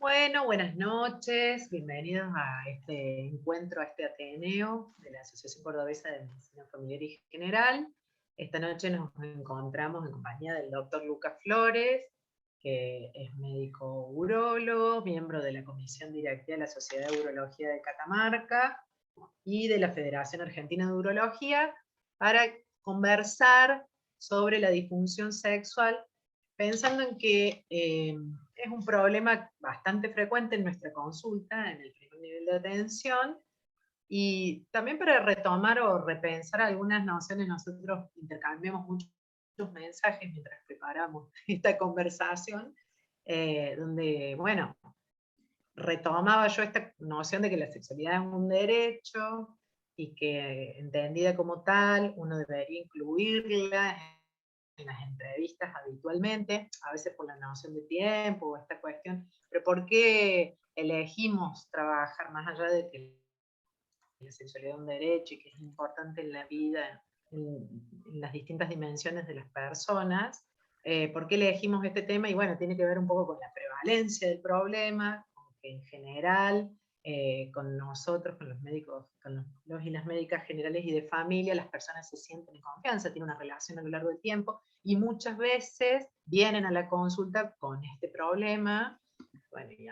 Bueno, buenas noches, bienvenidos a este encuentro, a este Ateneo de la Asociación Cordobesa de Medicina Familiar y General. Esta noche nos encontramos en compañía del doctor Lucas Flores, que es médico urólogo, miembro de la Comisión Directiva de la Sociedad de Urología de Catamarca y de la Federación Argentina de Urología, para conversar sobre la disfunción sexual, pensando en que es un problema bastante frecuente en nuestra consulta, en el primer nivel de atención, y también para retomar o repensar algunas nociones. Nosotros intercambiamos muchos mensajes mientras preparamos esta conversación, donde, bueno, retomaba yo esta noción de que la sexualidad es un derecho y que, entendida como tal, uno debería incluirla en las entrevistas habitualmente, a veces por la noción de tiempo o esta cuestión, pero ¿por qué elegimos trabajar más allá de que la sexualidad es un derecho y que es importante en la vida, en las distintas dimensiones de las personas? ¿Por qué elegimos este tema? Y bueno, tiene que ver un poco con la prevalencia del problema, con que en general, con nosotros, con los médicos, con los y las médicas generales y de familia, las personas se sienten en confianza, tienen una relación a lo largo del tiempo, y muchas veces vienen a la consulta con este problema. Bueno, y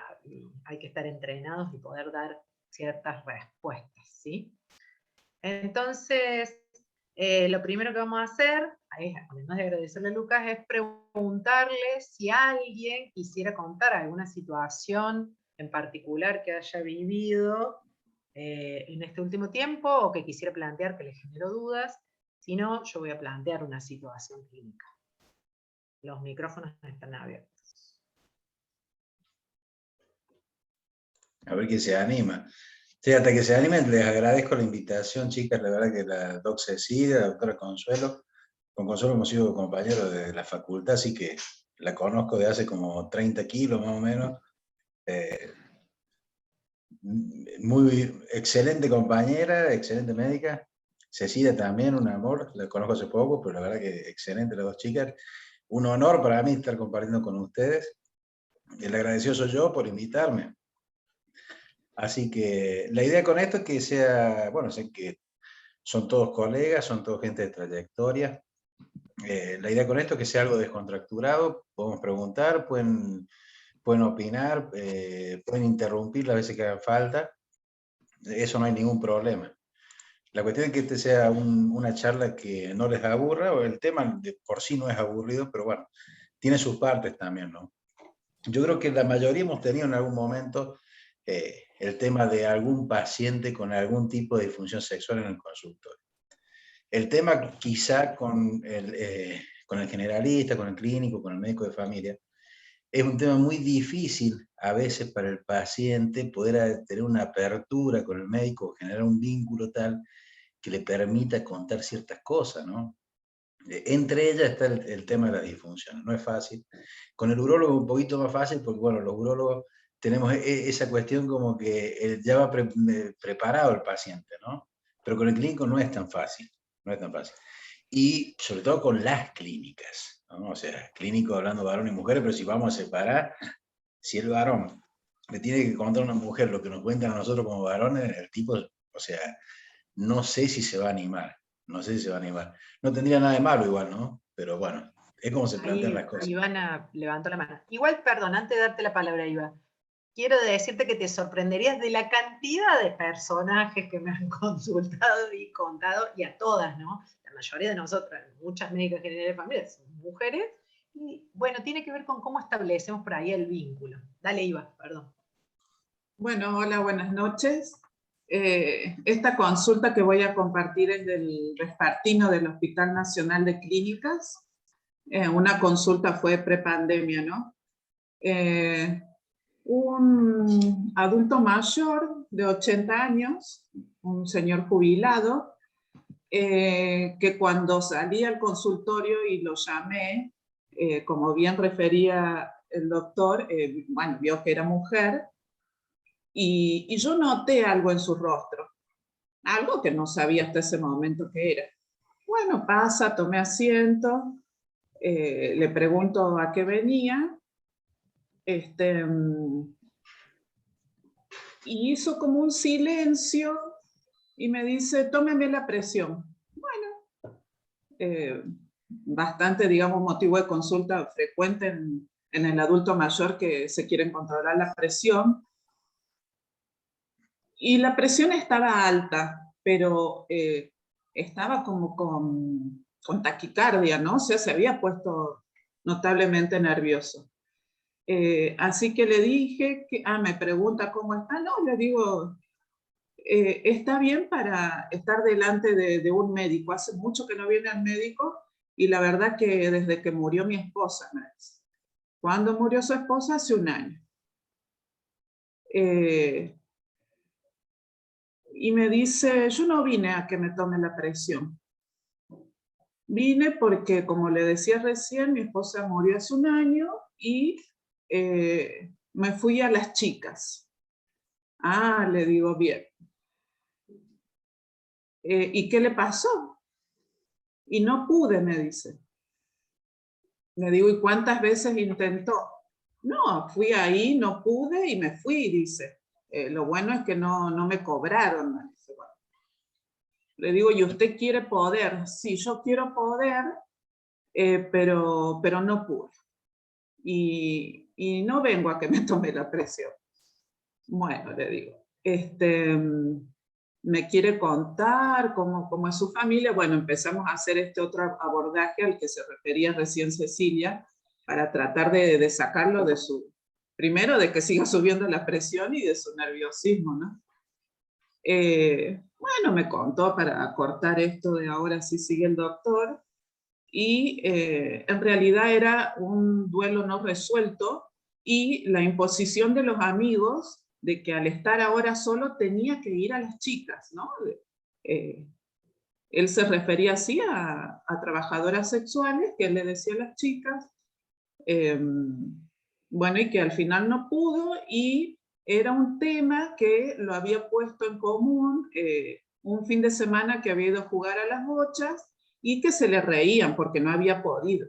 hay que estar entrenados y poder dar ciertas respuestas, ¿sí? Entonces, lo primero que vamos a hacer, además de agradecerle a Lucas, es preguntarle si alguien quisiera contar alguna situación en particular que haya vivido en este último tiempo, o que quisiera plantear que le generó dudas. Si no, yo voy a plantear una situación clínica. Los micrófonos están abiertos. A ver quién se anima. Sí, hasta que se animen, les agradezco la invitación, chicas. La verdad que la doc Cecilia, la doctora Consuelo, con Consuelo hemos sido compañeros de la facultad, así que la conozco de hace como 30 kilos más o menos. Muy excelente compañera, excelente médica. Cecilia también, un amor, la conozco hace poco, pero la verdad que excelente las dos chicas. Un honor para mí estar compartiendo con ustedes. El agradecido soy yo por invitarme. Así que la idea con esto es que sea, bueno, sé que son todos colegas, son todos gente de trayectoria. La idea con esto es que sea algo descontracturado, podemos preguntar, pueden opinar, pueden interrumpir las veces que hagan falta, eso no hay ningún problema. La cuestión es que este sea una charla que no les aburra, o el tema de por sí no es aburrido, pero bueno, tiene sus partes también, ¿no? Yo creo que la mayoría hemos tenido en algún momento el tema de algún paciente con algún tipo de disfunción sexual en el consultorio. El tema quizá con el generalista, con el clínico, con el médico de familia, es un tema muy difícil a veces para el paciente poder tener una apertura con el médico, generar un vínculo tal que le permita contar ciertas cosas, ¿no? Entre ellas está el tema de la disfunción, no es fácil. Con el urólogo es un poquito más fácil porque, bueno, los urólogos tenemos esa cuestión como que ya va preparado el paciente, ¿no? Pero con el clínico no es tan fácil, no es tan fácil. Y sobre todo con las clínicas, ¿no? O sea, clínico hablando de varones y mujeres, pero si vamos a separar, si el varón le tiene que contar a una mujer lo que nos cuentan a nosotros como varones, el tipo, o sea, no sé si se va a animar, no sé si se va a animar. No tendría nada de malo igual, ¿no? Pero bueno, es como se plantean las Ahí cosas. Ivana levantó la mano. Igual, perdón, antes de darte la palabra, Iván, quiero decirte que te sorprenderías de la cantidad de personajes que me han consultado y contado, y a todas, ¿no? La mayoría de nosotras, muchas médicas generales de familia, son mujeres, y bueno, tiene que ver con cómo establecemos por ahí el vínculo. Dale, Iván, perdón. Bueno, hola, buenas noches. Esta consulta que voy a compartir es del vespertino del Hospital Nacional de Clínicas. Una consulta fue prepandemia, ¿no? Un adulto mayor de 80 años, un señor jubilado, que cuando salí al consultorio y lo llamé, como bien refería el doctor, bueno, vio que era mujer, y yo noté algo en su rostro, algo que no sabía hasta ese momento qué era. Bueno, pasa, tomé asiento, le pregunto a qué venía, y hizo como un silencio y me dice, tómeme la presión. Bastante, digamos, motivo de consulta frecuente en el adulto mayor que se quieren controlar la presión. Y la presión estaba alta, pero estaba como con taquicardia, ¿no? O sea, se había puesto notablemente nervioso. Así que le dije, me pregunta cómo está. No, le digo, está bien para estar delante de un médico. Hace mucho que no viene al médico y la verdad que desde que murió mi esposa, me dice. ¿Cuándo murió su esposa? Hace un año. Y me dice, yo no vine a que me tome la presión. Vine porque, como le decía recién, mi esposa murió hace un año y me fui a las chicas. Ah, le digo, bien. ¿Y qué le pasó? Y no pude, me dice. Le digo, ¿y cuántas veces intentó? No, fui ahí, no pude y me fui, dice. Lo bueno es que no me cobraron. Me dice, bueno. Le digo, ¿y usted quiere poder? Sí, yo quiero poder, pero no pude. Y no vengo a que me tome la presión. Bueno, le digo, ¿me quiere contar cómo es su familia? Bueno, empezamos a hacer este otro abordaje al que se refería recién Cecilia, para tratar de sacarlo de primero de que siga subiendo la presión y de su nerviosismo, ¿no? Bueno, me contó para cortar esto de ahora sí sigue el doctor, y en realidad era un duelo no resuelto y la imposición de los amigos de que al estar ahora solo tenía que ir a las chicas, ¿no? Él se refería así a trabajadoras sexuales, que él le decía a las chicas, bueno, y que al final no pudo, y era un tema que lo había puesto en común un fin de semana que había ido a jugar a las bochas, y que se le reían porque no había podido.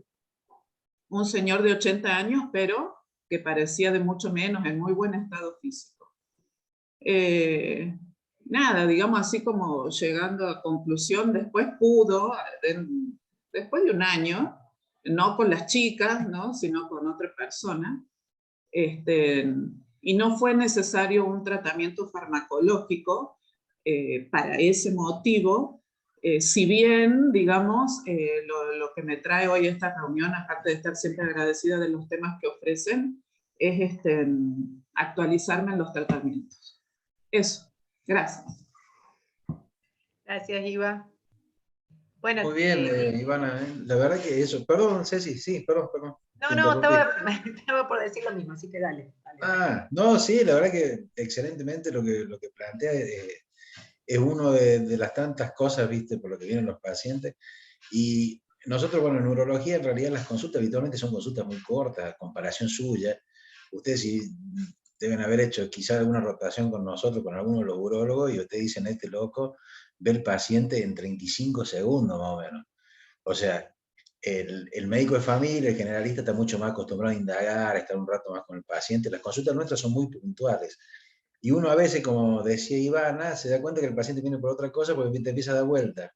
Un señor de 80 años, pero que parecía de mucho menos, en muy buen estado físico. Nada, digamos así como llegando a conclusión, después pudo, después de un año, no con las chicas, ¿no? Sino con otra persona, y no fue necesario un tratamiento farmacológico para ese motivo, si bien, digamos, lo que me trae hoy esta reunión, aparte de estar siempre agradecida de los temas que ofrecen, es actualizarme en los tratamientos. Eso, gracias. Gracias, Iva. Bueno, Muy bien, Ivana, la verdad que eso. Perdón, Ceci, sí, perdón. no, estaba por decir lo mismo, así que dale. Ah, no, sí, la verdad que excelentemente lo que plantea es uno de las tantas cosas, viste, por lo que vienen los pacientes. Y nosotros, bueno, en neurología, en realidad las consultas habitualmente son consultas muy cortas, a comparación suya. Ustedes sí deben haber hecho quizás alguna rotación con nosotros, con algunos de los urólogos, y ustedes dicen, este loco ve el paciente en 35 segundos más o menos. O sea, el médico de familia, el generalista, está mucho más acostumbrado a indagar, a estar un rato más con el paciente. Las consultas nuestras son muy puntuales. Y uno a veces, como decía Ivana, se da cuenta que el paciente viene por otra cosa porque te empieza a dar vuelta.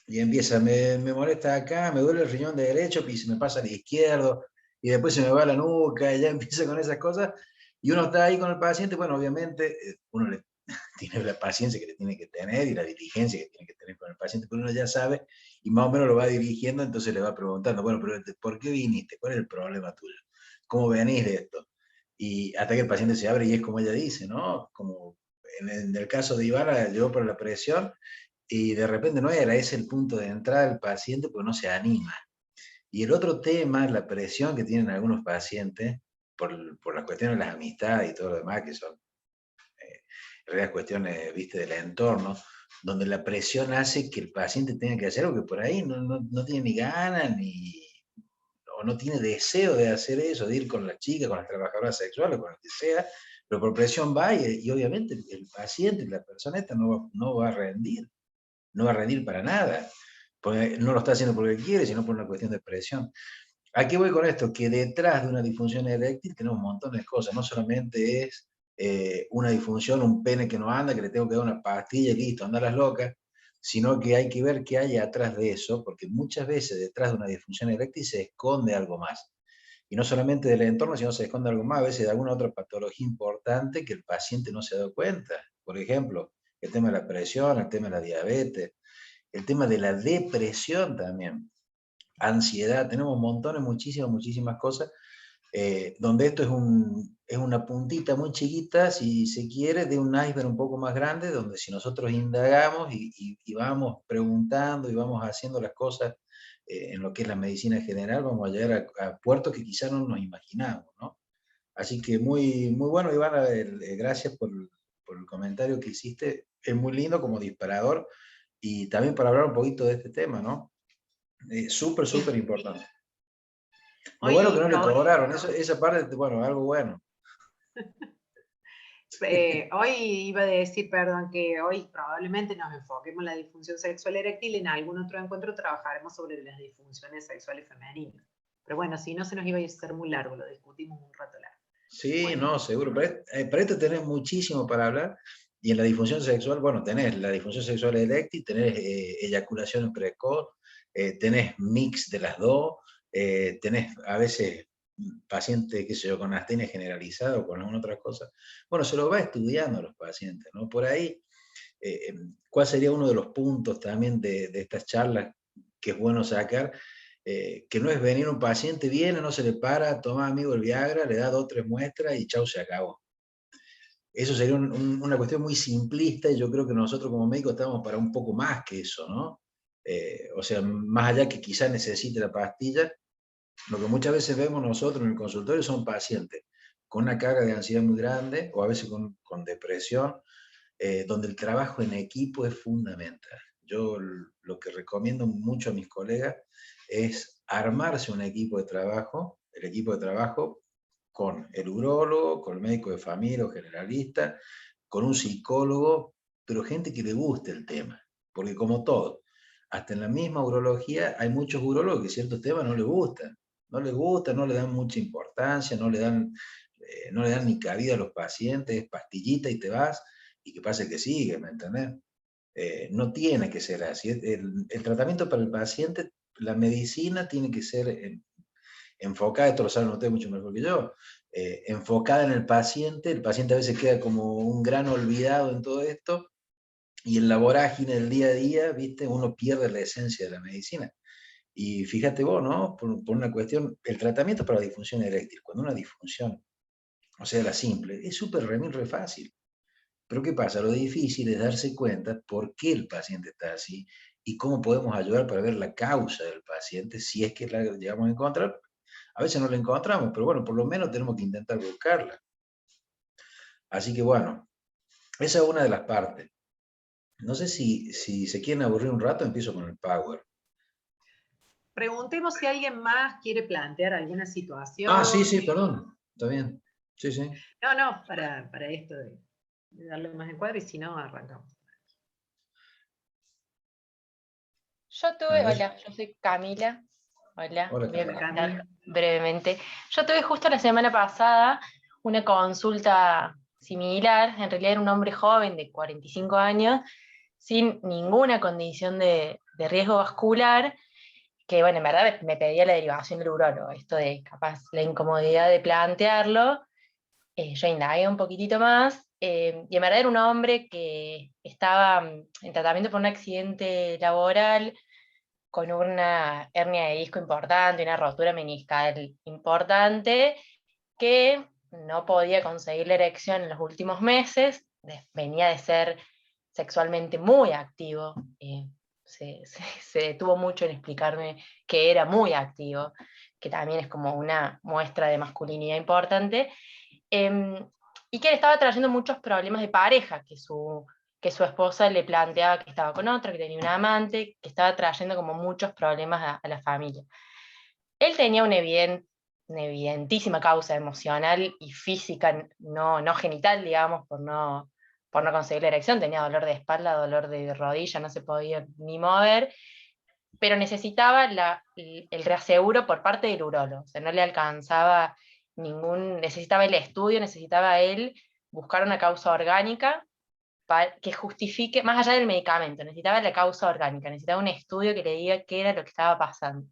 Y empieza, me molesta acá, me duele el riñón derecho, y se me pasa al izquierdo, y después se me va la nuca, y ya empieza con esas cosas. Y uno está ahí con el paciente, bueno, obviamente, uno tiene la paciencia que le tiene que tener y la diligencia que tiene que tener con el paciente, pero uno ya sabe y más o menos lo va dirigiendo, entonces le va preguntando, bueno, pero ¿por qué viniste? ¿Cuál es el problema tuyo? ¿Cómo venís de esto? Y hasta que el paciente se abre y es como ella dice, ¿no? Como en el caso de Ivana, llegó por la presión y de repente no era ese el punto de entrada del paciente porque no se anima. Y el otro tema, la presión que tienen algunos pacientes por las cuestiones de las amistades y todo lo demás, que son en realidad cuestiones, viste, del entorno, donde la presión hace que el paciente tenga que hacer algo que por ahí no tiene ni ganas, o no tiene deseo de hacer eso, de ir con la chica, con las trabajadoras sexuales, con el que sea, pero por presión va y obviamente el paciente, la persona esta no va a rendir, no va a rendir para nada, porque no lo está haciendo porque quiere, sino por una cuestión de presión. ¿A qué voy con esto? Que detrás de una disfunción eréctil tenemos un montón de cosas, no solamente es una disfunción, un pene que no anda, que le tengo que dar una pastilla y listo, anda las locas, sino que hay que ver qué hay atrás de eso, porque muchas veces detrás de una disfunción eréctil se esconde algo más. Y no solamente del entorno, sino se esconde algo más, a veces de alguna otra patología importante que el paciente no se ha dado cuenta. Por ejemplo, el tema de la presión, el tema de la diabetes, el tema de la depresión también, ansiedad, tenemos montones, muchísimas cosas, donde esto es una puntita muy chiquita, si se quiere, de un iceberg un poco más grande, donde si nosotros indagamos y vamos preguntando y vamos haciendo las cosas en lo que es la medicina general, vamos a llegar a puertos que quizás no nos imaginamos, ¿no? Así que muy bueno, Ivana, gracias por el comentario que hiciste, es muy lindo como disparador, y también para hablar un poquito de este tema, ¿no? Súper importante. Lo bueno que no le cobraron, esa parte, bueno, algo bueno. Hoy iba a decir, perdón, que hoy probablemente nos enfoquemos en la disfunción sexual eréctil, en algún otro encuentro trabajaremos sobre las disfunciones sexuales femeninas. Pero bueno, si no se nos iba a hacer muy largo, lo discutimos un rato largo. Sí, bueno. No, seguro. Para esto tenés muchísimo para hablar. Y en la disfunción sexual, bueno, tenés la disfunción sexual eréctil, tenés eyaculación precoz, tenés mix de las dos, tenés a veces pacientes, qué sé yo, con astenia generalizada o con alguna otra cosa. Bueno, se lo va estudiando a los pacientes, ¿no? Por ahí, ¿cuál sería uno de los puntos también de estas charlas que es bueno sacar? Que no es venir un paciente, viene, no se le para, toma amigo el Viagra, le da 2 o 3 muestras y chau, se acabó. Eso sería una cuestión muy simplista y yo creo que nosotros como médicos estamos para un poco más que eso, ¿no? O sea, más allá que quizás necesite la pastilla, lo que muchas veces vemos nosotros en el consultorio son pacientes con una carga de ansiedad muy grande o a veces con depresión, donde el trabajo en equipo es fundamental. Yo lo que recomiendo mucho a mis colegas es armarse un equipo de trabajo, el equipo de trabajo con el urólogo, con el médico de familia o generalista, con un psicólogo, pero gente que le guste el tema, porque como todo, hasta en la misma urología hay muchos urólogos que ciertos temas no les gustan, no le dan mucha importancia, no le dan ni cabida a los pacientes, pastillita y te vas, y que pase que sigue, ¿me entendés? No tiene que ser así. El tratamiento para el paciente, la medicina tiene que ser enfocada, esto lo saben ustedes mucho mejor que yo, enfocada en el paciente a veces queda como un gran olvidado en todo esto, y en la vorágine del día a día, ¿viste? Uno pierde la esencia de la medicina. Y fíjate vos, ¿no? Por una cuestión, el tratamiento para la disfunción eréctil, cuando una disfunción, o sea, la simple, es súper re fácil. Pero ¿qué pasa? Lo difícil es darse cuenta por qué el paciente está así y cómo podemos ayudar para ver la causa del paciente, si es que la llegamos a encontrar. A veces no la encontramos, pero bueno, por lo menos tenemos que intentar buscarla. Así que bueno, esa es una de las partes. No sé si se quieren aburrir un rato, empiezo con el power. Preguntemos si alguien más quiere plantear alguna situación. Ah, sí, perdón. Está bien. Sí. No, para esto de darle más encuadre, y si no, arrancamos. Hola, yo soy Camila. Hola, Hola, voy a Camila. comentar brevemente. Yo tuve justo la semana pasada una consulta similar, en realidad era un hombre joven de 45 años, sin ninguna condición de riesgo vascular, que bueno, en verdad me pedía la derivación del urólogo, esto de capaz la incomodidad de plantearlo. Yo indagué un poquitito más, y en verdad era un hombre que estaba en tratamiento por un accidente laboral, con una hernia de disco importante, una rotura meniscal importante, que no podía conseguir la erección en los últimos meses, venía de ser sexualmente muy activo, se detuvo mucho en explicarme que era muy activo, que también es como una muestra de masculinidad importante, y que le estaba trayendo muchos problemas de pareja, que su esposa le planteaba que estaba con otra, que tenía un amante, que estaba trayendo como muchos problemas a la familia. Él tenía una evidentísima causa emocional y física, no genital, digamos, por no conseguir la erección. Tenía dolor de espalda, dolor de rodilla, no se podía ni mover, pero necesitaba el reaseguro por parte del urólogo. O sea, no le alcanzaba necesitaba el estudio, necesitaba él buscar una causa orgánica que justifique, más allá del medicamento, necesitaba la causa orgánica, necesitaba un estudio que le diga qué era lo que estaba pasando.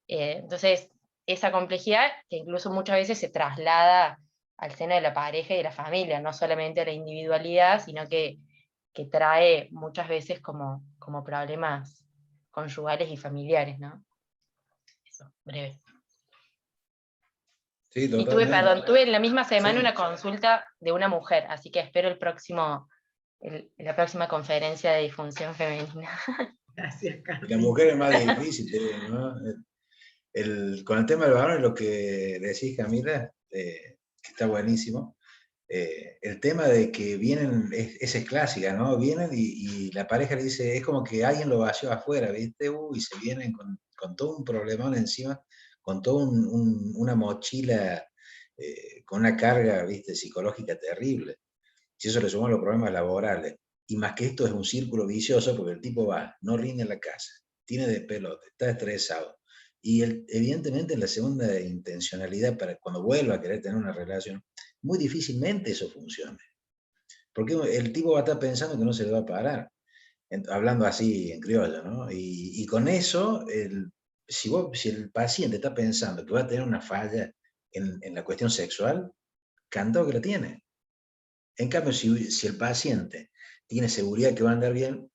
Entonces, esa complejidad que incluso muchas veces se traslada al seno de la pareja y de la familia, no solamente a la individualidad, sino que trae muchas veces como problemas conyugales y familiares, ¿no? Eso, breve. Sí, Y totalmente. tuve en la misma semana Sí. una consulta de una mujer, así que espero la próxima conferencia de disfunción femenina. Gracias, La Carmen. mujer es más difícil, ¿no? Con el tema del varón, lo que decís, Camila, que está buenísimo, el tema de que vienen, esa es clásica, ¿no? Vienen y la pareja le dice, es como que alguien lo vació afuera, ¿viste? Y se vienen con todo un problemón encima, con toda una mochila, con una carga, ¿viste? Psicológica terrible. Si eso le sumamos los problemas laborales, y más que esto es un círculo vicioso, porque el tipo va, no rinde en la casa, tiene de pelote, está estresado, y evidentemente en la segunda intencionalidad, para cuando vuelva a querer tener una relación, muy difícilmente eso funcione. Porque el tipo va a estar pensando que no se le va a parar, hablando así en criollo, ¿no? Y con eso, si el paciente está pensando que va a tener una falla en la cuestión sexual, cantado que la tiene. En cambio, si el paciente tiene seguridad que va a andar bien,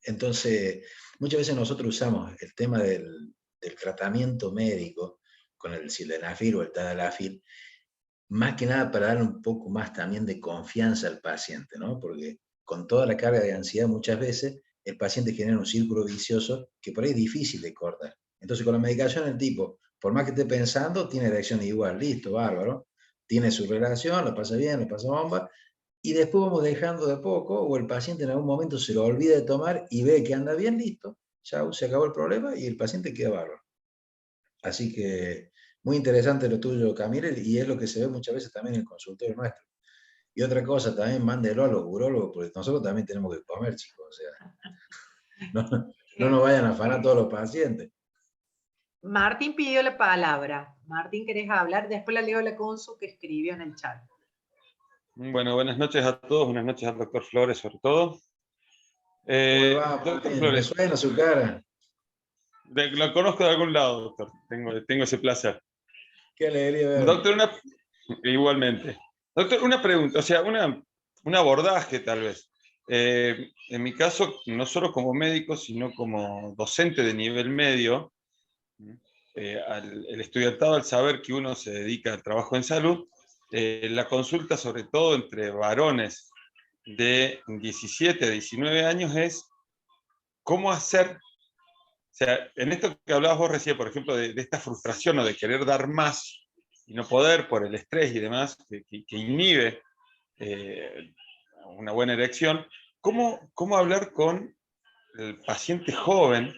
entonces muchas veces nosotros usamos el tema del tratamiento médico con el sildenafil o el tadalafil, más que nada para darle un poco más también de confianza al paciente, ¿no? Porque con toda la carga de ansiedad muchas veces el paciente genera un círculo vicioso que por ahí es difícil de cortar. Entonces con la medicación el tipo, por más que esté pensando, tiene reacción igual, listo, bárbaro, tiene su relación, lo pasa bien, lo pasa bomba, y después vamos dejando de poco, o el paciente en algún momento se lo olvida de tomar y ve que anda bien, listo, chao, se acabó el problema y el paciente queda bárbaro. Así que muy interesante lo tuyo, Camila, y es lo que se ve muchas veces también en el consultorio nuestro. Y otra cosa, también mándelo a los urólogos, porque nosotros también tenemos que comer, chicos, o sea, no nos vayan a afanar todos los pacientes. Martín pidió la palabra. Martín, ¿querés hablar? Después la leo la consu que escribió en el chat. Bueno, buenas noches a todos, buenas noches al doctor Flores sobre todo. ¿Cómo le va, Doctor Martín? ¿Me Flores, suena su cara? lo conozco de algún lado, doctor, tengo ese placer. Qué alegría verlo. Doctor, igualmente. Doctor, una pregunta, o sea, un abordaje tal vez. En mi caso, no solo como médico, sino como docente de nivel medio, el estudiantado al saber que uno se dedica al trabajo en salud, la consulta sobre todo entre varones de 17 a 19 años es cómo hacer, o sea, en esto que hablabas vos recién, por ejemplo, de esta frustración o de querer dar más y no poder por el estrés y demás, que inhibe una buena erección, ¿cómo hablar con el paciente joven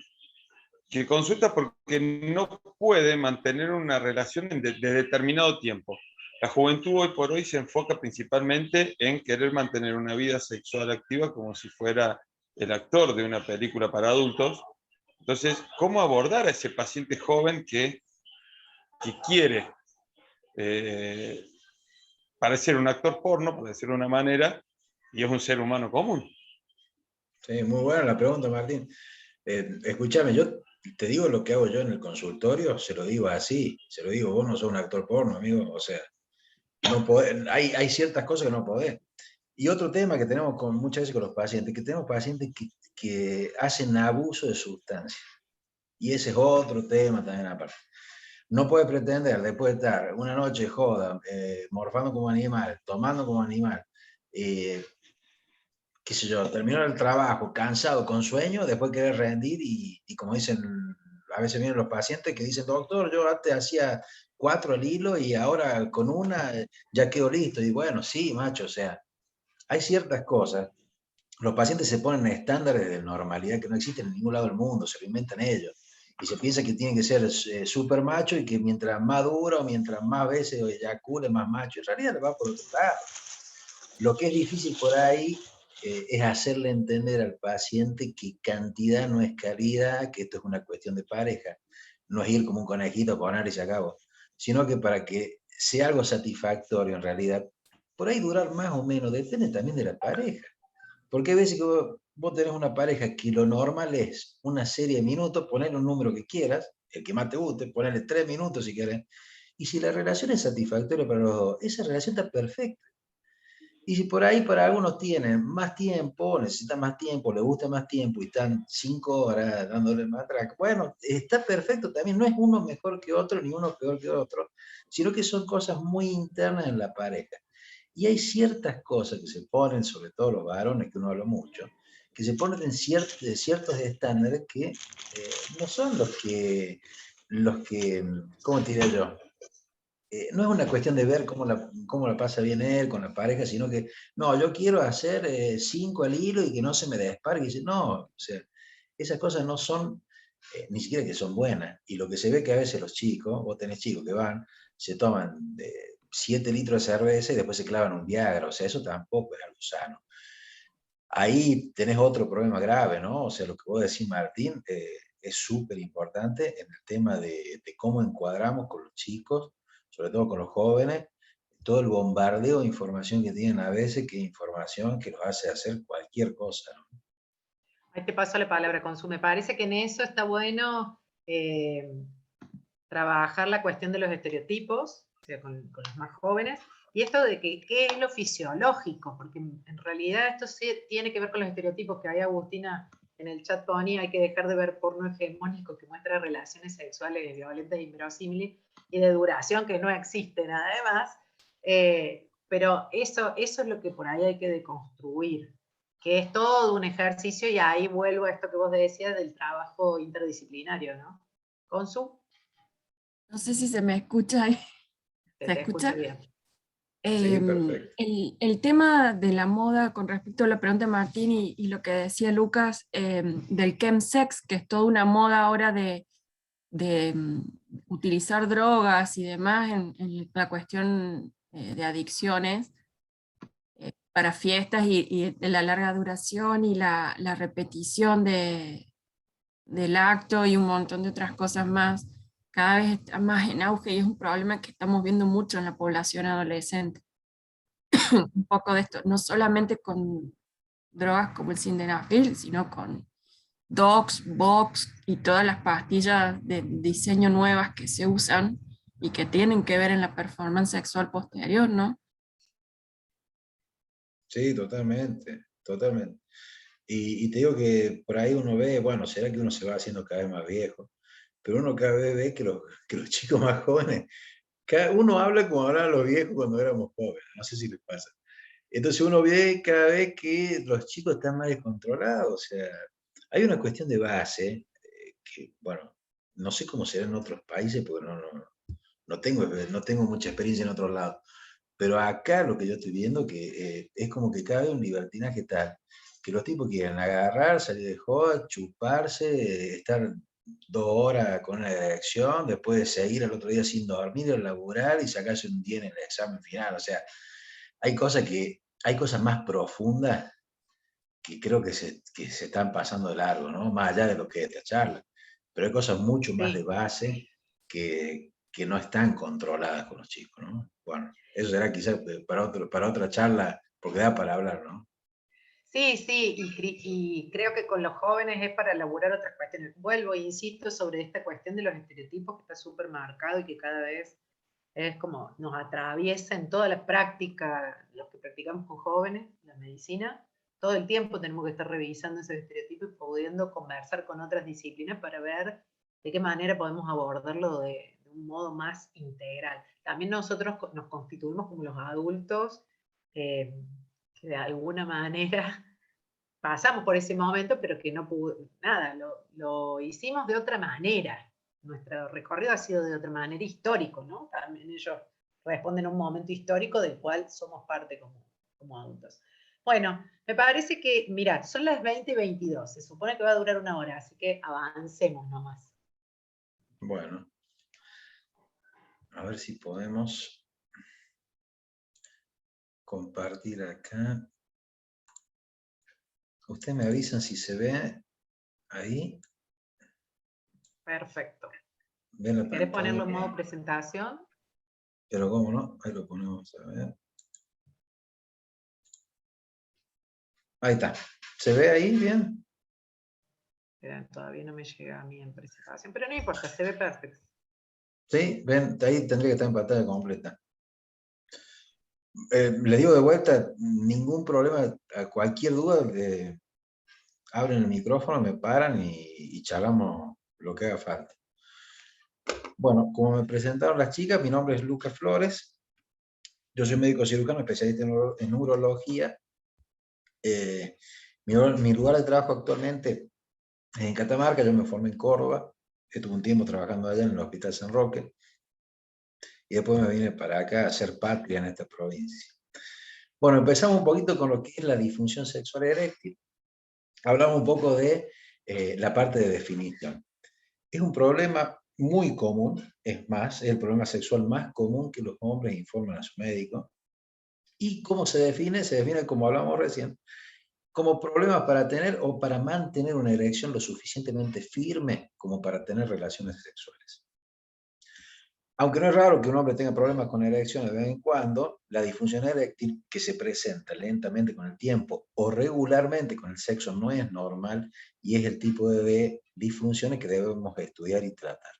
que consulta porque no puede mantener una relación de determinado tiempo? La juventud hoy por hoy se enfoca principalmente en querer mantener una vida sexual activa como si fuera el actor de una película para adultos. Entonces, ¿cómo abordar a ese paciente joven que quiere parecer un actor porno, por decirlo de una manera, y es un ser humano común? Sí, muy buena la pregunta, Martín. Escúchame, yo te digo lo que hago yo en el consultorio, se lo digo así, se lo digo, vos no sos un actor porno, amigo, o sea, no podés, hay ciertas cosas que no podés. Y otro tema que tenemos muchas veces con los pacientes, que tenemos pacientes que hacen abuso de sustancias. Y ese es otro tema también aparte. No puede pretender, después de estar una noche joda, morfando como animal, tomando como animal, qué sé yo, terminar el trabajo cansado, con sueño, después querer rendir y como dicen, a veces vienen los pacientes que dicen, doctor, yo antes hacía 4 al hilo y ahora con una ya quedo listo. Y bueno, sí, macho, o sea, hay ciertas cosas. Los pacientes se ponen estándares de normalidad que no existen en ningún lado del mundo, se lo inventan ellos. Y se piensa que tienen que ser súper macho y que mientras más duro, mientras más veces eyacule, más macho. En realidad le va por otro lado. Lo que es difícil por ahí es hacerle entender al paciente que cantidad no es calidad, que esto es una cuestión de pareja. No es ir como un conejito a poner y se acabó, sino que para que sea algo satisfactorio en realidad, por ahí durar más o menos, depende también de la pareja. Porque hay veces que vos tenés una pareja que lo normal es una serie de minutos, ponerle un número que quieras, el que más te guste, ponerle 3 minutos si querés. Y si la relación es satisfactoria para los dos, esa relación está perfecta. Y si por ahí para algunos tienen más tiempo, necesitan más tiempo, les gusta más tiempo y están 5 horas dándole más track, bueno, está perfecto también. No es uno mejor que otro ni uno peor que otro, sino que son cosas muy internas en la pareja. Y hay ciertas cosas que se ponen, sobre todo los varones, que uno habla mucho, que se ponen en ciertos estándares que no son ¿cómo te diría yo? No es una cuestión de ver cómo la pasa bien él con la pareja, sino que, no, yo quiero hacer 5 al hilo y que no se me despargue. Y dice, no, o sea, esas cosas no son, ni siquiera que son buenas. Y lo que se ve que a veces los chicos, vos tenés chicos que van, se toman 7 litros de cerveza y después se clavan un Viagra. O sea, eso tampoco es algo sano. Ahí tenés otro problema grave, ¿no? O sea, lo que vos decís, Martín, es súper importante en el tema de cómo encuadramos con los chicos, sobre todo con los jóvenes, todo el bombardeo de información que tienen a veces, que es información que los hace hacer cualquier cosa, ¿no? Ahí te paso la palabra, Consu. Me parece que en eso está bueno trabajar la cuestión de los estereotipos, o sea, con los más jóvenes, y esto de que qué es lo fisiológico, porque en realidad esto sí tiene que ver con los estereotipos que ahí Agustina en el chat ponía, hay que dejar de ver porno hegemónico que muestra relaciones sexuales violentas, inverosímiles, y de duración que no existen además, pero eso es lo que por ahí hay que deconstruir, que es todo un ejercicio, y ahí vuelvo a esto que vos decías del trabajo interdisciplinario, ¿no? Consu, No sé si se me escucha ahí. te ¿Se escucho escucha? bien. Sí, perfecto. El tema de la moda con respecto a la pregunta de Martín y lo que decía Lucas del chemsex, que es toda una moda ahora de utilizar drogas y demás en la cuestión de adicciones para fiestas y de la larga duración y la repetición del acto y un montón de otras cosas más, cada vez está más en auge y es un problema que estamos viendo mucho en la población adolescente. Un poco de esto, no solamente con drogas como el sildenafil, sino con Dox, Box y todas las pastillas de diseño nuevas que se usan y que tienen que ver en la performance sexual posterior, ¿no? Sí, totalmente, totalmente. Y te digo que por ahí uno ve, bueno, será que uno se va haciendo cada vez más viejo, pero uno cada vez ve que los chicos más jóvenes, uno habla como hablaban los viejos cuando éramos jóvenes, no sé si les pasa. Entonces uno ve cada vez que los chicos están más descontrolados, o sea, hay una cuestión de base, que, bueno, no sé cómo será en otros países, porque no tengo mucha experiencia en otros lados, pero acá lo que yo estoy viendo que es como que cada vez un libertinaje tal, que los tipos quieren agarrar, salir de joda, chuparse, estar 2 horas con una erección, después de seguir al otro día sin dormir, o laburar y sacarse un 10 en el examen final. O sea, hay cosas más profundas que creo que se están pasando de largo, ¿no? Más allá de lo que es esta charla. Pero hay cosas mucho más de Sí, base que no están controladas con los chicos, ¿no? Bueno, eso será quizás para otra charla, porque da para hablar, ¿no? sí, sí, y creo que con los jóvenes es para elaborar otras cuestiones. Vuelvo e insisto sobre esta cuestión de los estereotipos que está súper marcado y que cada vez es como nos atraviesa en toda la práctica, los que practicamos con jóvenes, la medicina, todo el tiempo tenemos que estar revisando esos estereotipos y pudiendo conversar con otras disciplinas para ver de qué manera podemos abordarlo de un modo más integral. También nosotros nos constituimos como los adultos que de alguna manera pasamos por ese momento, pero que no pudo, nada, lo hicimos de otra manera. Nuestro recorrido ha sido de otra manera histórico, ¿no? También ellos responden a un momento histórico del cual somos parte como adultos. Bueno, me parece que, mirad, son las 20:22, se supone que va a durar 1 hora, así que avancemos nomás. Bueno, a ver si podemos compartir acá. Ustedes me avisan si se ve ahí. Perfecto. ¿Ven la ¿Querés pantalla? ponerlo en modo presentación? Pero cómo no, ahí lo ponemos a ver. Ahí está. ¿Se ve ahí bien? Espera, todavía no me llega a mí en presentación, pero no importa, se ve perfecto. ¿Sí? Ven, ahí tendría que estar en pantalla completa. Le digo de vuelta, ningún problema, a cualquier duda, abren el micrófono, me paran y charlamos lo que haga falta. Bueno, como me presentaron las chicas, mi nombre es Lucas Flores, yo soy médico cirujano especialista en urología. Mi lugar de trabajo actualmente es en Catamarca, yo me formé en Córdoba, estuve un tiempo trabajando allá en el Hospital San Roque, y después me vine para acá a hacer patria en esta provincia. Bueno, empezamos un poquito con lo que es la disfunción sexual eréctil. Hablamos un poco de la parte de definición. Es un problema muy común, es más, es el problema sexual más común que los hombres informan a su médico. ¿Y cómo se define? Se define, como hablamos recién, como problema para tener o para mantener una erección lo suficientemente firme como para tener relaciones sexuales. Aunque no es raro que un hombre tenga problemas con erección de vez en cuando, la disfunción eréctil que se presenta lentamente con el tiempo o regularmente con el sexo no es normal y es el tipo de disfunciones que debemos estudiar y tratar.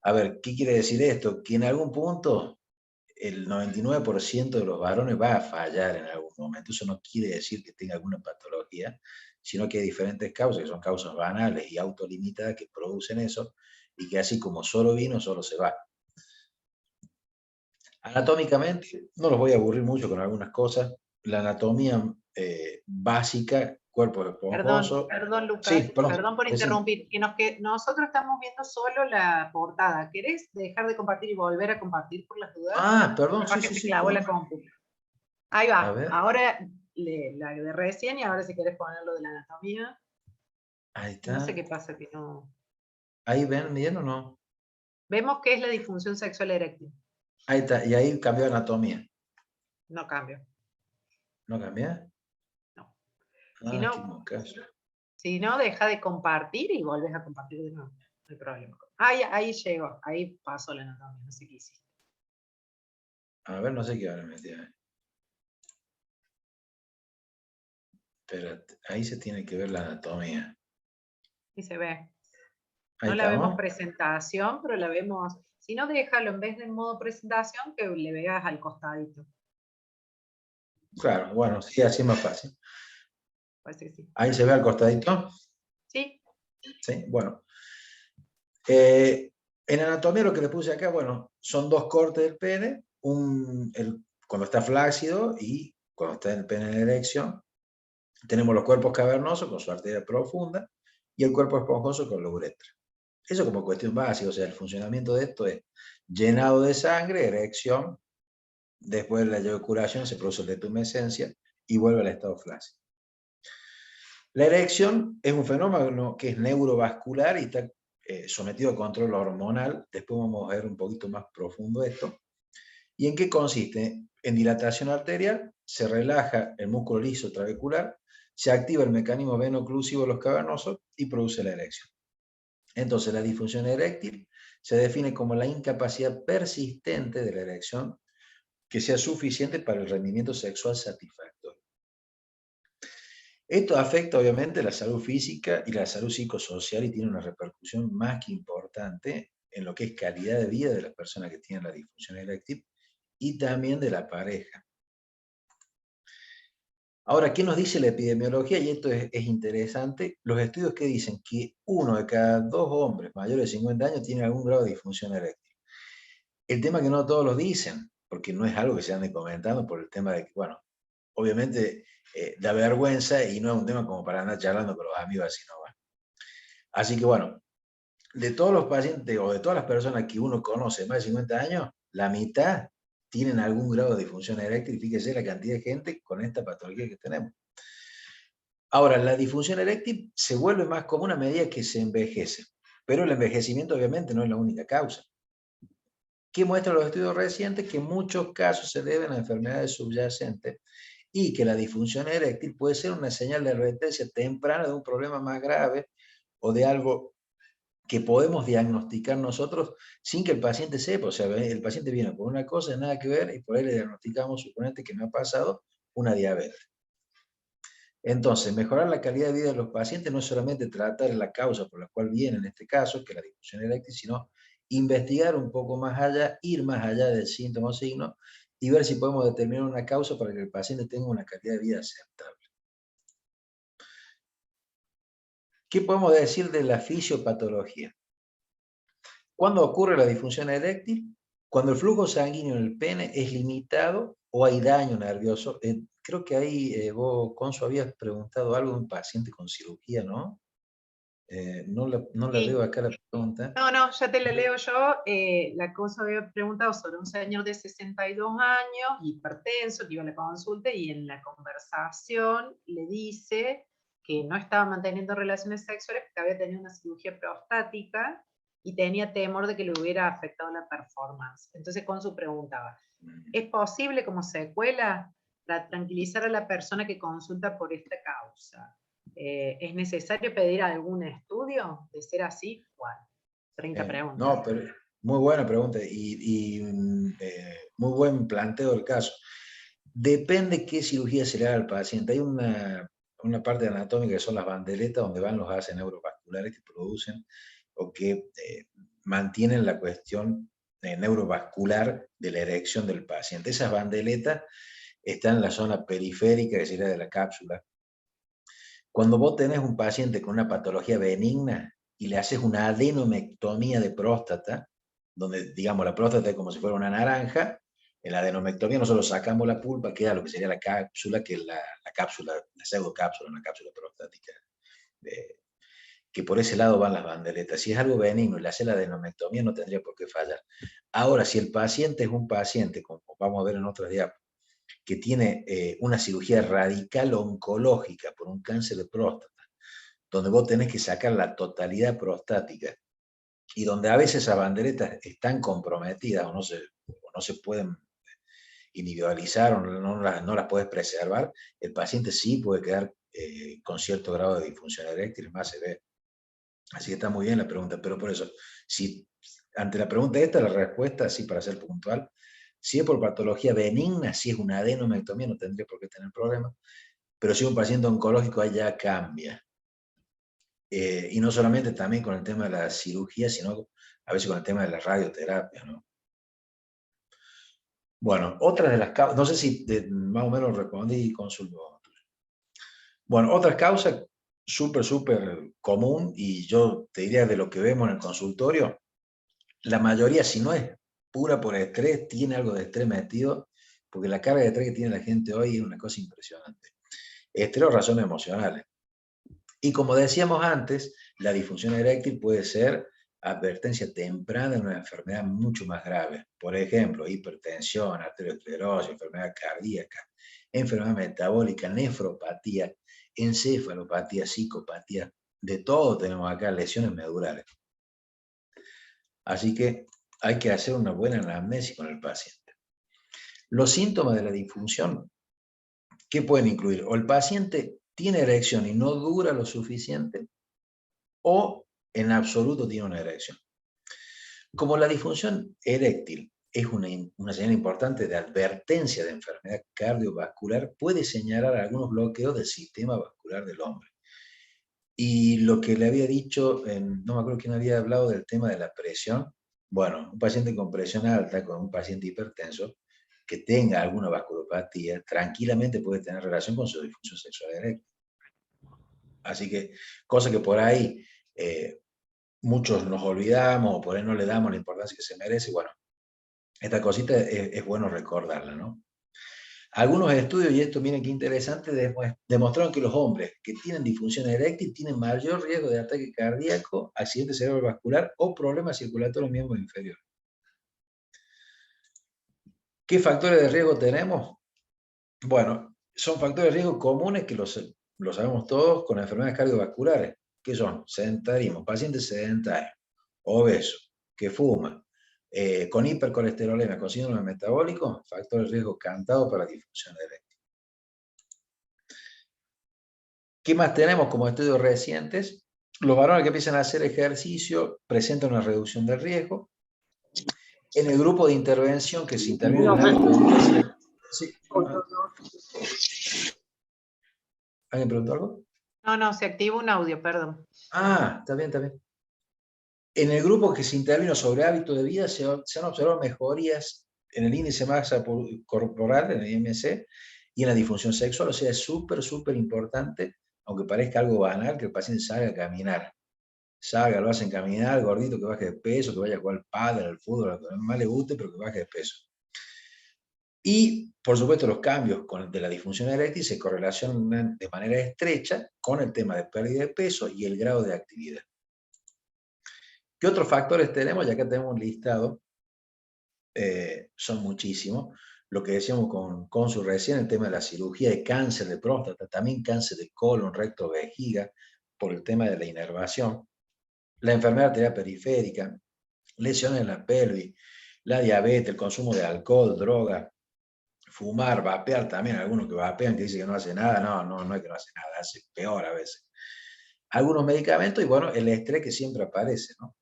A ver, ¿qué quiere decir esto? Que en algún punto el 99% de los varones va a fallar en algún momento. Eso no quiere decir que tenga alguna patología, sino que hay diferentes causas, que son causas banales y autolimitadas que producen eso, y que así como solo vino, solo se va. Anatómicamente, no los voy a aburrir mucho con algunas cosas. La anatomía básica, cuerpo esponjoso. Perdón, Lucas, Sí, perdón por interrumpir. Nosotros estamos viendo solo la portada. ¿Querés dejar de compartir y volver a compartir por las dudas? Ah, perdón, Capaz sí, que sí, se sí. clavó la compu. Ahí A va. ver. Ahora la de recién y ahora si querés poner lo de la anatomía. Ahí está. No sé qué pasa que no. ¿Ahí ven bien o no? Vemos que es la disfunción sexual eréctil. Ahí está, y ahí cambió anatomía. No cambio. ¿No cambia? No. Ah, Si no, deja de compartir y volvés a compartir de nuevo. No hay problema. Ahí llegó. Ahí pasó la anatomía. No sé qué hiciste. A ver, no sé qué ahora metí. Pero ahí se tiene que ver la anatomía. Y se ve. Ahí No la vemos estamos. presentación, pero la vemos. Si no, déjalo en vez de modo presentación, que le veas al costadito. Claro, bueno, sí, así es más fácil. Parece que sí. Ahí se ve al costadito. Sí. Sí, bueno. En anatomía lo que le puse acá, bueno, son dos cortes del pene, cuando está flácido y cuando está el pene en erección. Tenemos los cuerpos cavernosos con su arteria profunda y el cuerpo esponjoso con la uretra. Eso como cuestión básica, o sea, el funcionamiento de esto es llenado de sangre, erección, después de la eyaculación se produce la tumescencia y vuelve al estado flácido. La erección es un fenómeno que es neurovascular y está sometido a control hormonal. Después vamos a ver un poquito más profundo esto. ¿Y en qué consiste? En dilatación arterial, se relaja el músculo liso trabecular, se activa el mecanismo veno-oclusivo de los cavernosos y produce la erección. Entonces, la disfunción eréctil se define como la incapacidad persistente de la erección que sea suficiente para el rendimiento sexual satisfactorio. Esto afecta obviamente la salud física y la salud psicosocial y tiene una repercusión más que importante en lo que es calidad de vida de las personas que tienen la disfunción eréctil y también de la pareja. Ahora, ¿qué nos dice la epidemiología? Y esto es interesante. Los estudios que dicen que 1 de cada 2 hombres mayores de 50 años tiene algún grado de disfunción eréctil. El tema es que no todos lo dicen, porque no es algo que se ande comentando por el tema de que, bueno, obviamente da vergüenza y no es un tema como para andar charlando con los amigos así no va. Así que bueno, de todos los pacientes o de todas las personas que uno conoce de más de 50 años, la mitad tienen algún grado de disfunción eréctil. Fíjese la cantidad de gente con esta patología que tenemos. Ahora, la disfunción eréctil se vuelve más común a medida que se envejece, pero el envejecimiento obviamente no es la única causa. ¿Qué muestran los estudios recientes? Que en muchos casos se deben a enfermedades subyacentes y que la disfunción eréctil puede ser una señal de advertencia temprana de un problema más grave o de algo que podemos diagnosticar nosotros sin que el paciente sepa. O sea, el paciente viene por una cosa, nada que ver, y por ahí le diagnosticamos, suponete que me ha pasado una diabetes. Entonces, mejorar la calidad de vida de los pacientes no es solamente tratar la causa por la cual viene en este caso, que es la disfunción eréctil, sino investigar un poco más allá, ir más allá del síntoma o signo, y ver si podemos determinar una causa para que el paciente tenga una calidad de vida aceptable. ¿Qué podemos decir de la fisiopatología? ¿Cuándo ocurre la disfunción eréctil? Cuando el flujo sanguíneo en el pene es limitado o hay daño nervioso. Creo que ahí vos, Consu, habías preguntado algo de un paciente con cirugía, ¿no? No la Sí. veo acá la pregunta. No, ya te la leo yo. La cosa había preguntado sobre un señor de 62 años, hipertenso, que iba a la consulta y en la conversación le dice que no estaba manteniendo relaciones sexuales porque había tenido una cirugía prostática y tenía temor de que le hubiera afectado la performance. Entonces Consu preguntaba, ¿es posible como secuela para tranquilizar a la persona que consulta por esta causa? ¿Es necesario pedir algún estudio? De ser así, ¿cuál? 30 preguntas. No, pero muy buena pregunta y muy buen planteo del caso. Depende qué cirugía se le haga al paciente. Hay una parte anatómica que son las bandeletas donde van los gases neurovasculares que producen o que mantienen la cuestión neurovascular de la erección del paciente. Esas bandeletas están en la zona periférica, que sería de la cápsula. Cuando vos tenés un paciente con una patología benigna y le haces una adenomectomía de próstata, donde, digamos, la próstata es como si fuera una naranja, en la adenomectomía nosotros sacamos la pulpa, queda lo que sería la cápsula, que es la cápsula, la pseudocápsula, una cápsula prostática, que por ese lado van las bandeletas. Si es algo benigno y le hace la adenomectomía, no tendría por qué fallar. Ahora, si el paciente es un paciente, como vamos a ver en otros diapositivas, que tiene una cirugía radical oncológica por un cáncer de próstata, donde vos tenés que sacar la totalidad prostática, y donde a veces esas banderetas están comprometidas o no se pueden individualizar o no las puedes preservar, el paciente sí puede quedar con cierto grado de disfunción eréctil, más se ve. Así que está muy bien la pregunta, pero por eso, si ante la pregunta esta, la respuesta, así para ser puntual, si es por patología benigna, si es una adenomectomía, no tendría por qué tener problemas, pero si es un paciente oncológico, ahí ya cambia. Y no solamente también con el tema de la cirugía, sino a veces con el tema de la radioterapia, ¿no? Bueno, otras de las causas, no sé si más o menos respondí, Consulto. Bueno, otras causas súper común, y yo te diría de lo que vemos en el consultorio, la mayoría, si no es pura por estrés, tiene algo de estrés metido, porque la carga de estrés que tiene la gente hoy es una cosa impresionante. Estrés o razones emocionales. Y como decíamos antes, la disfunción eréctil puede ser advertencia temprana de una enfermedad mucho más grave. Por ejemplo, hipertensión, arteriosclerosis, enfermedad cardíaca, enfermedad metabólica, nefropatía, encefalopatía, psicopatía. De todo tenemos acá, lesiones medulares. Así que hay que hacer una buena anamnesis con el paciente. Los síntomas de la disfunción, ¿qué pueden incluir? O el paciente tiene erección y no dura lo suficiente, o en absoluto tiene una erección. Como la disfunción eréctil es una señal importante de advertencia de enfermedad cardiovascular, puede señalar algunos bloqueos del sistema vascular del hombre. Y lo que le había dicho, no me acuerdo quién había hablado del tema de la presión. Bueno, un paciente con presión alta, con un paciente hipertenso, que tenga alguna vasculopatía, tranquilamente puede tener relación con su disfunción sexual eréctil. Así que, cosa que por ahí muchos nos olvidamos, o por ahí no le damos la importancia que se merece. Bueno, esta cosita es bueno recordarla, ¿no? Algunos estudios, y esto miren qué interesante, demostraron que los hombres que tienen disfunción eréctil tienen mayor riesgo de ataque cardíaco, accidente cerebrovascular o problemas circulatorios en miembros inferiores. ¿Qué factores de riesgo tenemos? Bueno, son factores de riesgo comunes que lo sabemos todos con enfermedades cardiovasculares, que son sedentarismo, pacientes sedentarios, obesos, que fuman, con hipercolesterolemia, con síndrome metabólico, factor de riesgo cantado para disfunción eréctil. ¿Qué más tenemos como estudios recientes? Los varones que empiezan a hacer ejercicio presentan una reducción del riesgo. En el grupo de intervención que se interviene en el hábito de vida, sí. ¿Alguien preguntó algo? No, se activa un audio, perdón. Ah, está bien, está bien. En el grupo que se intervino sobre hábitos de vida se han observado mejorías en el índice de masa corporal, en el IMC, y en la disfunción sexual. O sea, es súper, súper importante, aunque parezca algo banal, que el paciente salga a caminar. Salga, lo hacen caminar, gordito, que baje de peso, que vaya a jugar al pádel, al fútbol, a lo que más le guste, pero que baje de peso. Y, por supuesto, los cambios de la disfunción eréctil se correlacionan de manera estrecha con el tema de pérdida de peso y el grado de actividad. ¿Qué otros factores tenemos? Ya acá tenemos un listado, son muchísimos. Lo que decíamos con su recién, el tema de la cirugía de cáncer de próstata, también cáncer de colon, recto, vejiga, por el tema de la inervación, la enfermedad arterial periférica, lesiones en la pelvis, la diabetes, el consumo de alcohol, droga, fumar, vapear también, algunos que vapean que dicen que no hace nada, no es que no hace nada, hace peor a veces. Algunos medicamentos y bueno, el estrés que siempre aparece, ¿no?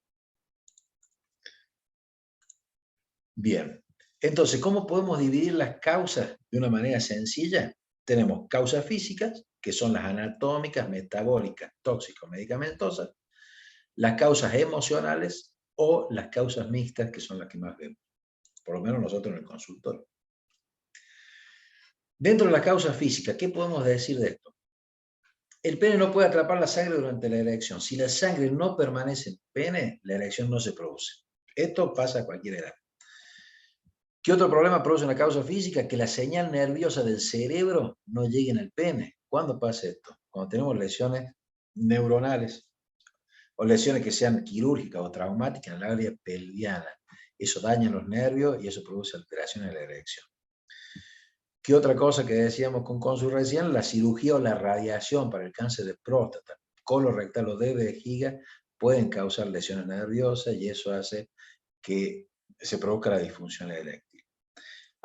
Bien, entonces, ¿cómo podemos dividir las causas de una manera sencilla? Tenemos causas físicas, que son las anatómicas, metabólicas, tóxicas, medicamentosas, las causas emocionales o las causas mixtas, que son las que más vemos, por lo menos nosotros en el consultorio. Dentro de la causa física, ¿qué podemos decir de esto? El pene no puede atrapar la sangre durante la erección. Si la sangre no permanece en el pene, la erección no se produce. Esto pasa a cualquier edad. ¿Qué otro problema produce una causa física? Que la señal nerviosa del cerebro no llegue al pene. ¿Cuándo pasa esto? Cuando tenemos lesiones neuronales o lesiones que sean quirúrgicas o traumáticas en el área pelviana. Eso daña los nervios y eso produce alteraciones en la erección. ¿Qué otra cosa que decíamos con Consul recién? La cirugía o la radiación para el cáncer de próstata, colorectal o de vejiga pueden causar lesiones nerviosas y eso hace que se produzca la disfunción eréctil.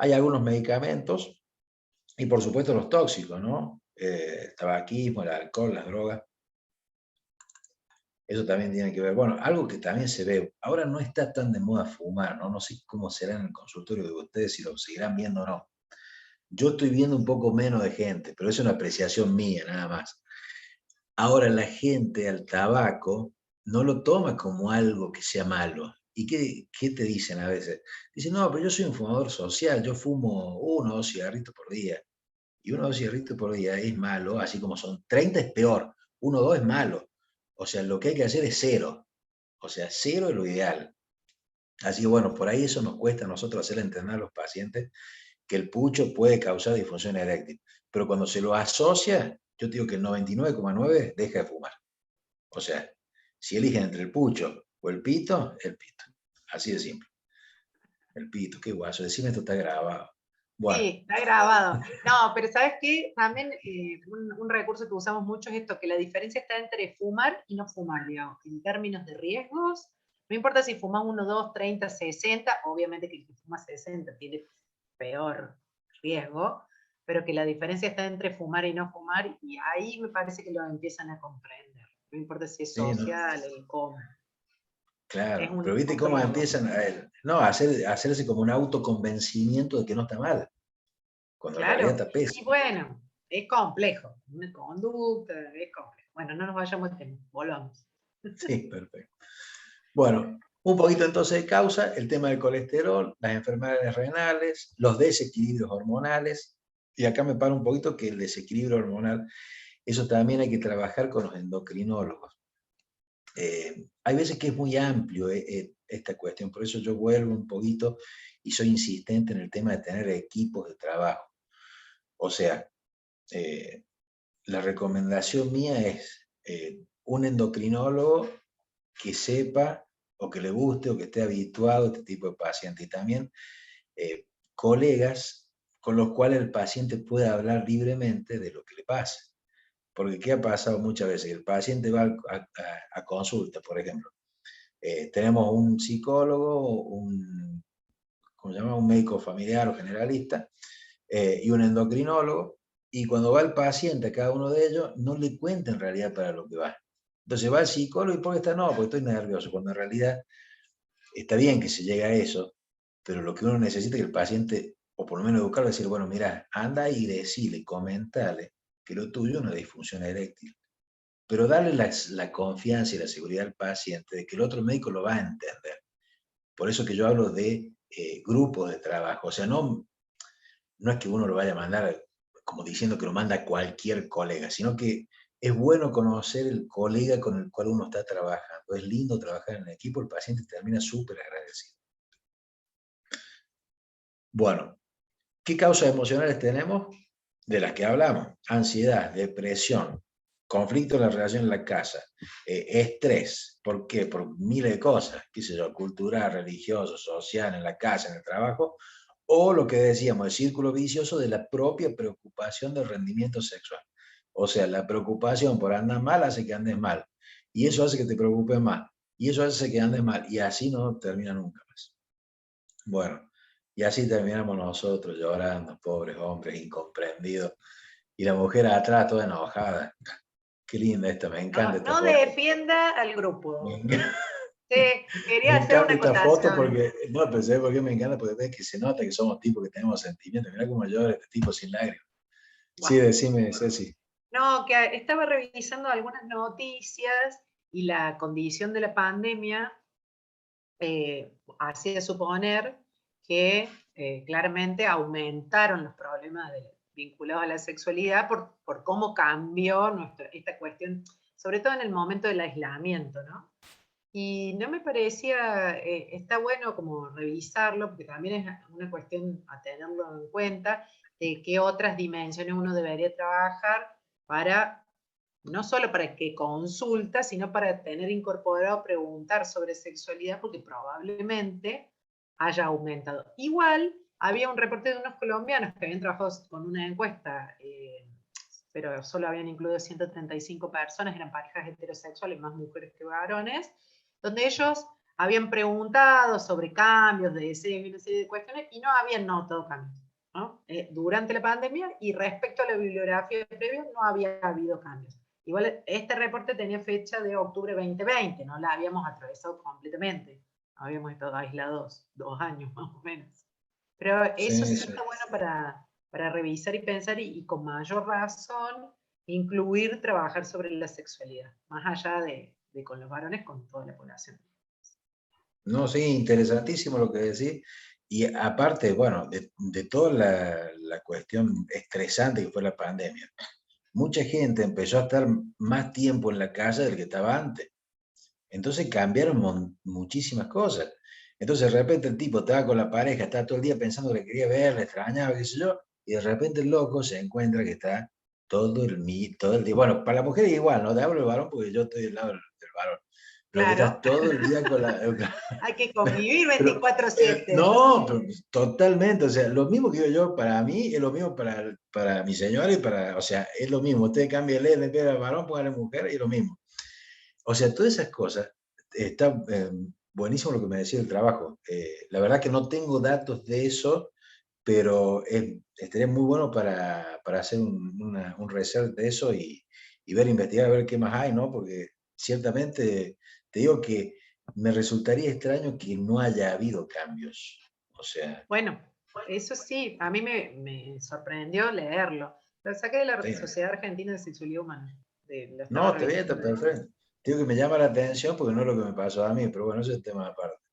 Hay algunos medicamentos y por supuesto los tóxicos, ¿no? El tabaquismo, el alcohol, las drogas. Eso también tiene que ver. Bueno, algo que también se ve, ahora no está tan de moda fumar, ¿no? No sé cómo será en el consultorio de ustedes, si lo seguirán viendo o no. Yo estoy viendo un poco menos de gente, pero es una apreciación mía, nada más. Ahora la gente al tabaco no lo toma como algo que sea malo. ¿Y qué te dicen a veces? Dicen, no, pero yo soy un fumador social, yo fumo 1 o 2 cigarritos por día. Y 1 o 2 cigarritos por día es malo, así como son 30 es peor, 1 o 2 es malo. O sea, lo que hay que hacer es 0. O sea, 0 es lo ideal. Así que bueno, por ahí eso nos cuesta a nosotros hacer entender a los pacientes que el pucho puede causar disfunción eréctil. Pero cuando se lo asocia, yo te digo que el 99,9 deja de fumar. O sea, si eligen entre el pucho o el pito. Así de simple. El pito, qué guaso. Decime esto está grabado. Bueno. Sí, está grabado. No, pero ¿sabes qué? También un recurso que usamos mucho es esto, que la diferencia está entre fumar y no fumar, digamos, en términos de riesgos. No importa si fumas 1, 2, 30, 60, obviamente que el que fuma 60 tiene peor riesgo, pero que la diferencia está entre fumar y no fumar, y ahí me parece que lo empiezan a comprender. No importa si es social, el cómo. Claro, pero viste cómo empiezan a hacerse como un autoconvencimiento de que no está mal, cuando en realidad está pésimo. Y bueno, es complejo, una conducta, es complejo. Bueno, no nos vayamos al tema, volvamos. Sí, perfecto. Bueno, un poquito entonces de causa, el tema del colesterol, las enfermedades renales, los desequilibrios hormonales, y acá me paro un poquito que el desequilibrio hormonal, eso también hay que trabajar con los endocrinólogos. Hay veces que es muy amplio esta cuestión, por eso yo vuelvo un poquito y soy insistente en el tema de tener equipos de trabajo. O sea, la recomendación mía es un endocrinólogo que sepa o que le guste o que esté habituado a este tipo de paciente. Y también colegas con los cuales el paciente pueda hablar libremente de lo que le pasa. Porque ¿qué ha pasado muchas veces? El paciente va a consulta, por ejemplo. Tenemos un psicólogo, ¿cómo se llama? Un médico familiar o generalista, y un endocrinólogo, y cuando va el paciente a cada uno de ellos, no le cuenta en realidad para lo que va. Entonces va al psicólogo y ¿por qué está? No, porque estoy nervioso, cuando en realidad está bien que se llegue a eso, pero lo que uno necesita es que el paciente, o por lo menos educarlo, decir, bueno, mira, anda y decile, comentale que lo tuyo es una disfunción eréctil. Pero darle la confianza y la seguridad al paciente de que el otro médico lo va a entender. Por eso que yo hablo de grupos de trabajo. O sea, no es que uno lo vaya a mandar como diciendo que lo manda cualquier colega, sino que es bueno conocer el colega con el cual uno está trabajando. Es lindo trabajar en equipo, el paciente termina súper agradecido. Bueno, ¿qué causas emocionales tenemos? De las que hablamos: ansiedad, depresión, conflicto en la relación en la casa, estrés. ¿Por qué? Por miles de cosas, qué sé yo, cultural, religioso, social, en la casa, en el trabajo, o lo que decíamos, el círculo vicioso de la propia preocupación del rendimiento sexual. O sea, la preocupación por andar mal hace que andes mal, y eso hace que te preocupes más, y eso hace que andes mal, y así no termina nunca más. Bueno, y así terminamos nosotros llorando, pobres hombres incomprendidos, y la mujer atrás toda enojada. Qué linda esta, me encanta esta No foto. defienda al grupo. Sí, Me quería hacer encanta una esta foto acotación. porque, no, pero ¿sabes por qué me encanta? Porque ves que se nota que somos tipos que tenemos sentimientos. Mirá cómo llora este tipo sin lágrimas. Sí, Bueno. decime, Ceci. No, que estaba revisando algunas noticias y la condición de la pandemia hacía suponer que claramente aumentaron los problemas vinculados a la sexualidad por cómo cambió esta cuestión, sobre todo en el momento del aislamiento, ¿no? Y no me parecía, está bueno como revisarlo, porque también es una cuestión a tenerlo en cuenta, de qué otras dimensiones uno debería trabajar para, no solo para que consulta, sino para tener incorporado preguntar sobre sexualidad, porque probablemente haya aumentado. Igual, había un reporte de unos colombianos que habían trabajado con una encuesta, pero solo habían incluido 135 personas, eran parejas heterosexuales, más mujeres que varones, donde ellos habían preguntado sobre cambios de deseo y una serie de cuestiones y no habían notado cambios, ¿no? Durante la pandemia, y respecto a la bibliografía previa no había habido cambios. Igual este reporte tenía fecha de octubre 2020, no la habíamos atravesado completamente, habíamos estado aislados 2 años más o menos. Pero eso sí está bueno para revisar y pensar, y con mayor razón incluir trabajar sobre la sexualidad, más allá de con los varones, con toda la población. No, sí, interesantísimo lo que decís. Y aparte, bueno, de toda la cuestión estresante que fue la pandemia, mucha gente empezó a estar más tiempo en la casa del que estaba antes. Entonces cambiaron muchísimas cosas. Entonces de repente el tipo estaba con la pareja, estaba todo el día pensando que le quería ver, le extrañaba, qué sé yo, y de repente el loco se encuentra que está todo el día. Bueno, para la mujer es igual, no te hablo del varón porque yo estoy del lado del varón. Pero que Claro. estás todo el día con la... Hay que convivir Pero, 24/7. no, pero totalmente, o sea, lo mismo que digo yo, para mí es lo mismo para mi señora y para, o sea, es lo mismo. Usted cámbiale en vez de varón, póngale mujer y es lo mismo. O sea, todas esas cosas, está buenísimo lo que me decía el trabajo. La verdad que no tengo datos de eso, pero estaría muy bueno para hacer un research de eso y ver, investigar, ver qué más hay, ¿no? Porque ciertamente te digo que me resultaría extraño que no haya habido cambios. O sea, Bueno, eso sí, a mí me sorprendió leerlo. Lo saqué de la sí. Sociedad Argentina de Sexualidad Humana. Lo estaba No, te veía, está revisando. perfecto. Digo que me llama la atención porque no es lo que me pasó a mí, pero bueno, eso es tema aparte.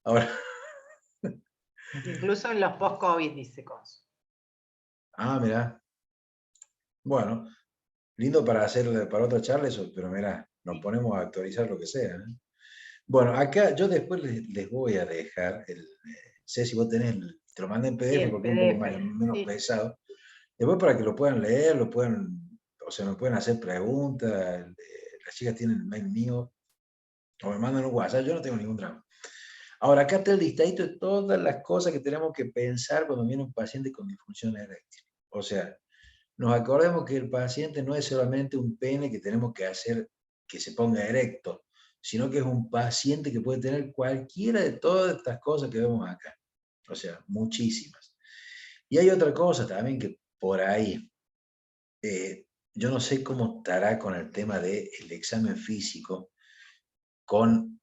Ahora, Incluso en los post-COVID, dice Cons. mira, bueno, lindo para hacer para otra charla eso, pero mira, nos ponemos a actualizar lo que sea, ¿eh? Bueno, acá yo después les voy a dejar sé si vos tenés, te lo mandé en Sí, PDF el porque es un poco PDF. menos Sí. pesado. Después para que lo puedan leer, o sea, me pueden hacer preguntas, las chicas tienen el mail mío, o me mandan un WhatsApp, yo no tengo ningún drama. Ahora, acá está el listadito de todas las cosas que tenemos que pensar cuando viene un paciente con disfunción eréctil. O sea, nos acordemos que el paciente no es solamente un pene que tenemos que hacer que se ponga erecto, sino que es un paciente que puede tener cualquiera de todas estas cosas que vemos acá. O sea, muchísimas. Y hay otra cosa también que por ahí, yo no sé cómo estará con el tema del examen físico con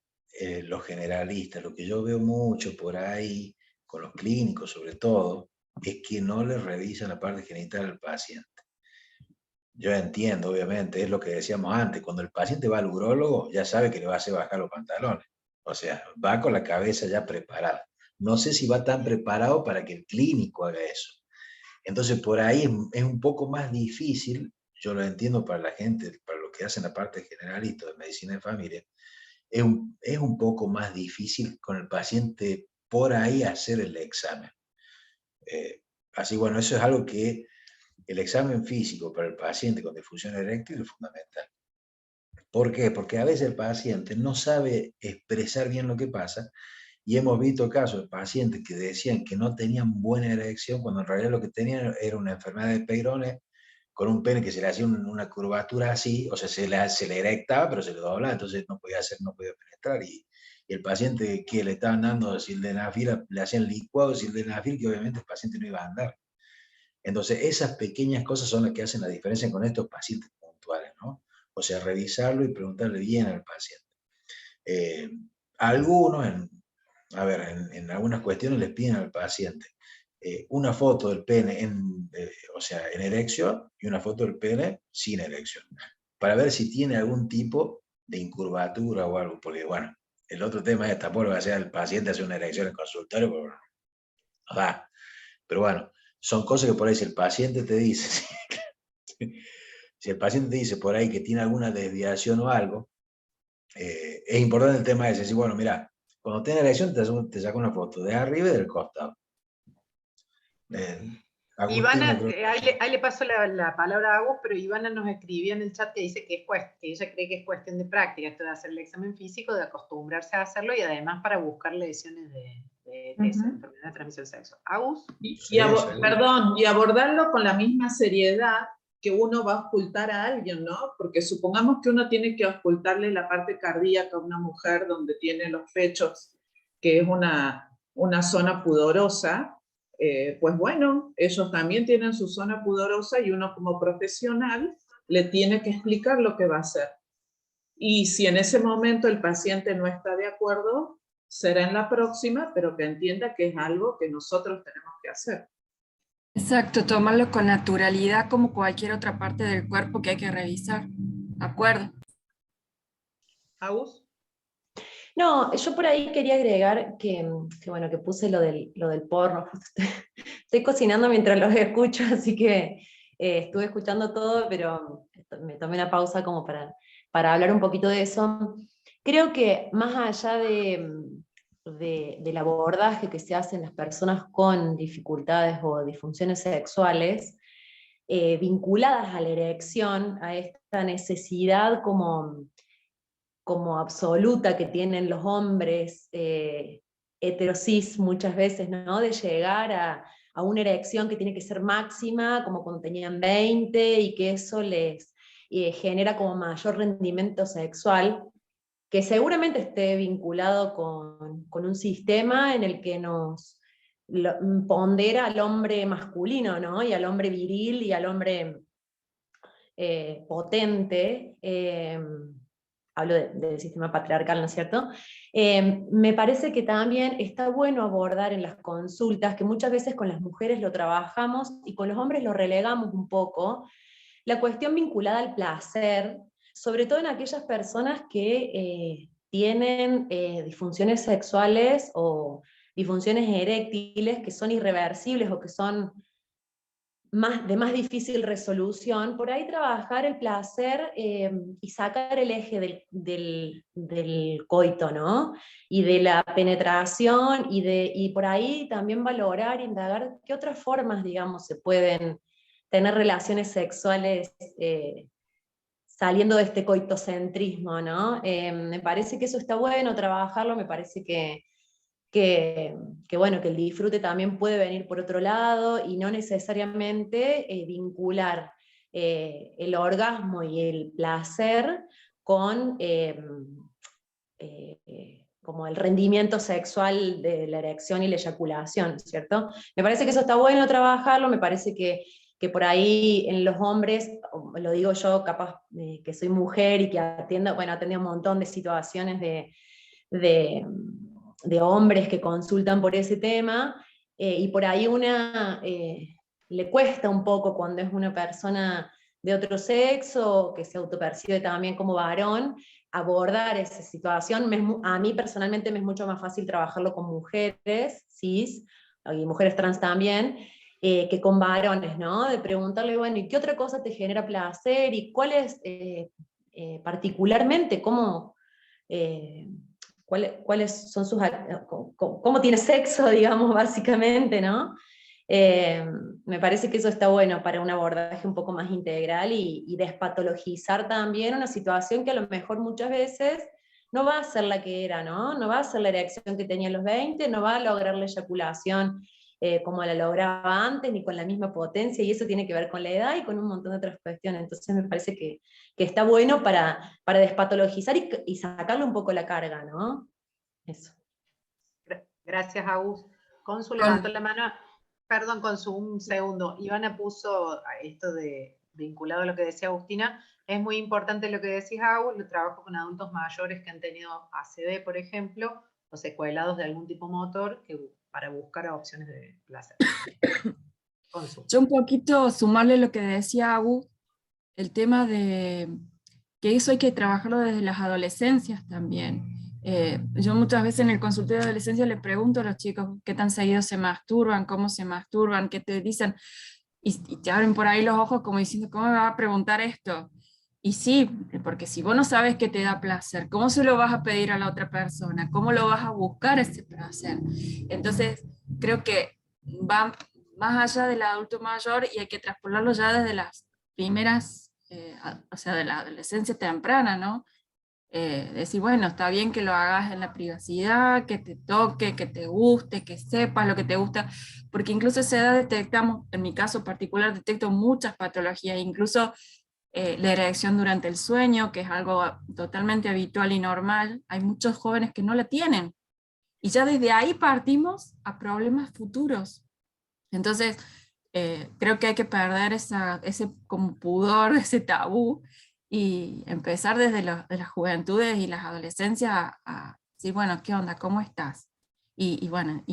los generalistas. Lo que yo veo mucho por ahí, con los clínicos sobre todo, es que no le revisan la parte genital al paciente. Yo entiendo, obviamente, es lo que decíamos antes, cuando el paciente va al urólogo ya sabe que le va a hacer bajar los pantalones, o sea, va con la cabeza ya preparada. No sé si va tan preparado para que el clínico haga eso. Entonces, por ahí es un poco más difícil, yo lo entiendo para la gente, para los que hacen la parte generalista de medicina de familia, es un poco más difícil con el paciente por ahí hacer el examen. Así, bueno, eso es algo que el examen físico para el paciente con disfunción eréctil es fundamental. ¿Por qué? Porque a veces el paciente no sabe expresar bien lo que pasa y hemos visto casos de pacientes que decían que no tenían buena erección cuando en realidad lo que tenían era una enfermedad de Peyronie con un pene que se le hacía una curvatura así, o sea, se le erectaba, pero se le doblaba, entonces no podía hacer, no podía penetrar. Y el paciente que le estaban dando sildenafil, le hacían licuado de sildenafil, que obviamente el paciente no iba a andar. Entonces, esas pequeñas cosas son las que hacen la diferencia con estos pacientes puntuales, ¿no? O sea, revisarlo y preguntarle bien al paciente. Eh, algunos, en algunas cuestiones les piden al paciente una foto del pene o sea, en erección y una foto del pene sin erección, para ver si tiene algún tipo de incurvatura o algo, porque bueno, el otro tema es tampoco va a ser el paciente hacer una erección en el consultorio, porque no da. Pero bueno, son cosas que por ahí si el paciente te dice, si el paciente te dice por ahí que tiene alguna desviación o algo, es importante el tema ese, decir, bueno, mira, cuando tenga erección te saco una foto de arriba y del costado. Agustina, Ivana, creo que... ahí le paso la palabra a Agus, pero Ivana nos escribía en el chat que dice que ella cree que es cuestión de práctica, esto de hacer el examen físico, de acostumbrarse a hacerlo y además para buscar lesiones de ETS, enfermedad de transmisión sexual. Agus. Perdón, y abordarlo con la misma seriedad que uno va a ocultar a alguien, ¿no? Porque supongamos que uno tiene que ocultarle la parte cardíaca a una mujer donde tiene los pechos, que es una zona pudorosa, pues bueno, ellos también tienen su zona pudorosa y uno como profesional le tiene que explicar lo que va a hacer. Y si en ese momento el paciente no está de acuerdo, será en la próxima, pero que entienda que es algo que nosotros tenemos que hacer. Exacto, tomarlo con naturalidad como cualquier otra parte del cuerpo que hay que revisar. ¿De acuerdo? Agus. No, yo por ahí quería agregar bueno, que puse lo del porno. Estoy cocinando mientras los escucho, así que estuve escuchando todo, pero me tomé una pausa como para hablar un poquito de eso. Creo que más allá del abordaje que se hace en las personas con dificultades o disfunciones sexuales, vinculadas a la erección, a esta necesidad como absoluta que tienen los hombres heterosis muchas veces, ¿no? De llegar a una erección que tiene que ser máxima, como cuando tenían 20, y que eso les genera como mayor rendimiento sexual, que seguramente esté vinculado con un sistema en el que nos pondera al hombre masculino, ¿no? Y al hombre viril y al hombre potente. Hablo del sistema patriarcal, ¿no es cierto? Me parece que también está bueno abordar en las consultas, que muchas veces con las mujeres lo trabajamos y con los hombres lo relegamos un poco, la cuestión vinculada al placer, sobre todo en aquellas personas que tienen disfunciones sexuales o disfunciones eréctiles que son irreversibles o que son de más difícil resolución, por ahí trabajar el placer y sacar el eje del coito, ¿no? Y de la penetración, y por ahí también valorar, indagar qué otras formas, digamos, se pueden tener relaciones sexuales saliendo de este coitocentrismo, ¿no? Me parece que eso está bueno, trabajarlo, me parece que bueno, que el disfrute también puede venir por otro lado y no necesariamente vincular el orgasmo y el placer con como el rendimiento sexual de la erección y la eyaculación, ¿cierto? Me parece que eso está bueno trabajarlo, me parece que por ahí en los hombres, lo digo yo, capaz que soy mujer y que atiendo un montón de situaciones de hombres que consultan por ese tema, y por ahí le cuesta un poco cuando es una persona de otro sexo, que se autopercibe también como varón, abordar esa situación. A mí personalmente me es mucho más fácil trabajarlo con mujeres cis, y mujeres trans también, que con varones, ¿no? De preguntarle, bueno, ¿y qué otra cosa te genera placer? ¿Y cuál es, particularmente, cuáles son sus, cómo tiene sexo, digamos, básicamente, ¿no? Me parece que eso está bueno para un abordaje un poco más integral y despatologizar también una situación que a lo mejor muchas veces no va a ser la que era, ¿no? No va a ser la erección que tenía a los 20, no va a lograr la eyaculación como la lograba antes, ni con la misma potencia, y eso tiene que ver con la edad y con un montón de otras cuestiones. Entonces me parece que está bueno para despatologizar y sacarle un poco la carga, ¿no? Eso. Gracias, Agus. Consu Con- levantó la mano. Perdón, Consu, un segundo. Ivana puso esto de vinculado a lo que decía Agustina. Es muy importante lo que decís, Agus. Lo trabajo con adultos mayores que han tenido ACV, por ejemplo, o secuelados de algún tipo motor, para buscar opciones de placer. Consu. Yo un poquito sumarle lo que decía Agu, el tema de que eso hay que trabajarlo desde las adolescencias también. Yo muchas veces en el consultorio de adolescencia le pregunto a los chicos qué tan seguido se masturban, cómo se masturban, qué te dicen, y te abren por ahí los ojos como diciendo, ¿cómo me va a preguntar esto? Y sí, porque si vos no sabes qué te da placer, ¿cómo se lo vas a pedir a la otra persona? ¿Cómo lo vas a buscar ese placer? Entonces, creo que va más allá del adulto mayor y hay que traspolarlo ya desde las primeras, o sea, de la adolescencia temprana, ¿no? Decir, bueno, está bien que lo hagas en la privacidad, que te toque, que te guste, que sepas lo que te gusta, porque incluso a esa edad detectamos, en mi caso particular, detecto muchas patologías, incluso la erección durante el sueño, que es algo totalmente habitual y normal, hay muchos jóvenes que no la tienen, y ya desde ahí partimos a problemas futuros. Entonces, creo que hay que perder ese como pudor, ese tabú, y empezar desde de las juventudes y las adolescencias a decir, bueno, ¿qué onda? ¿Cómo estás? Y bueno,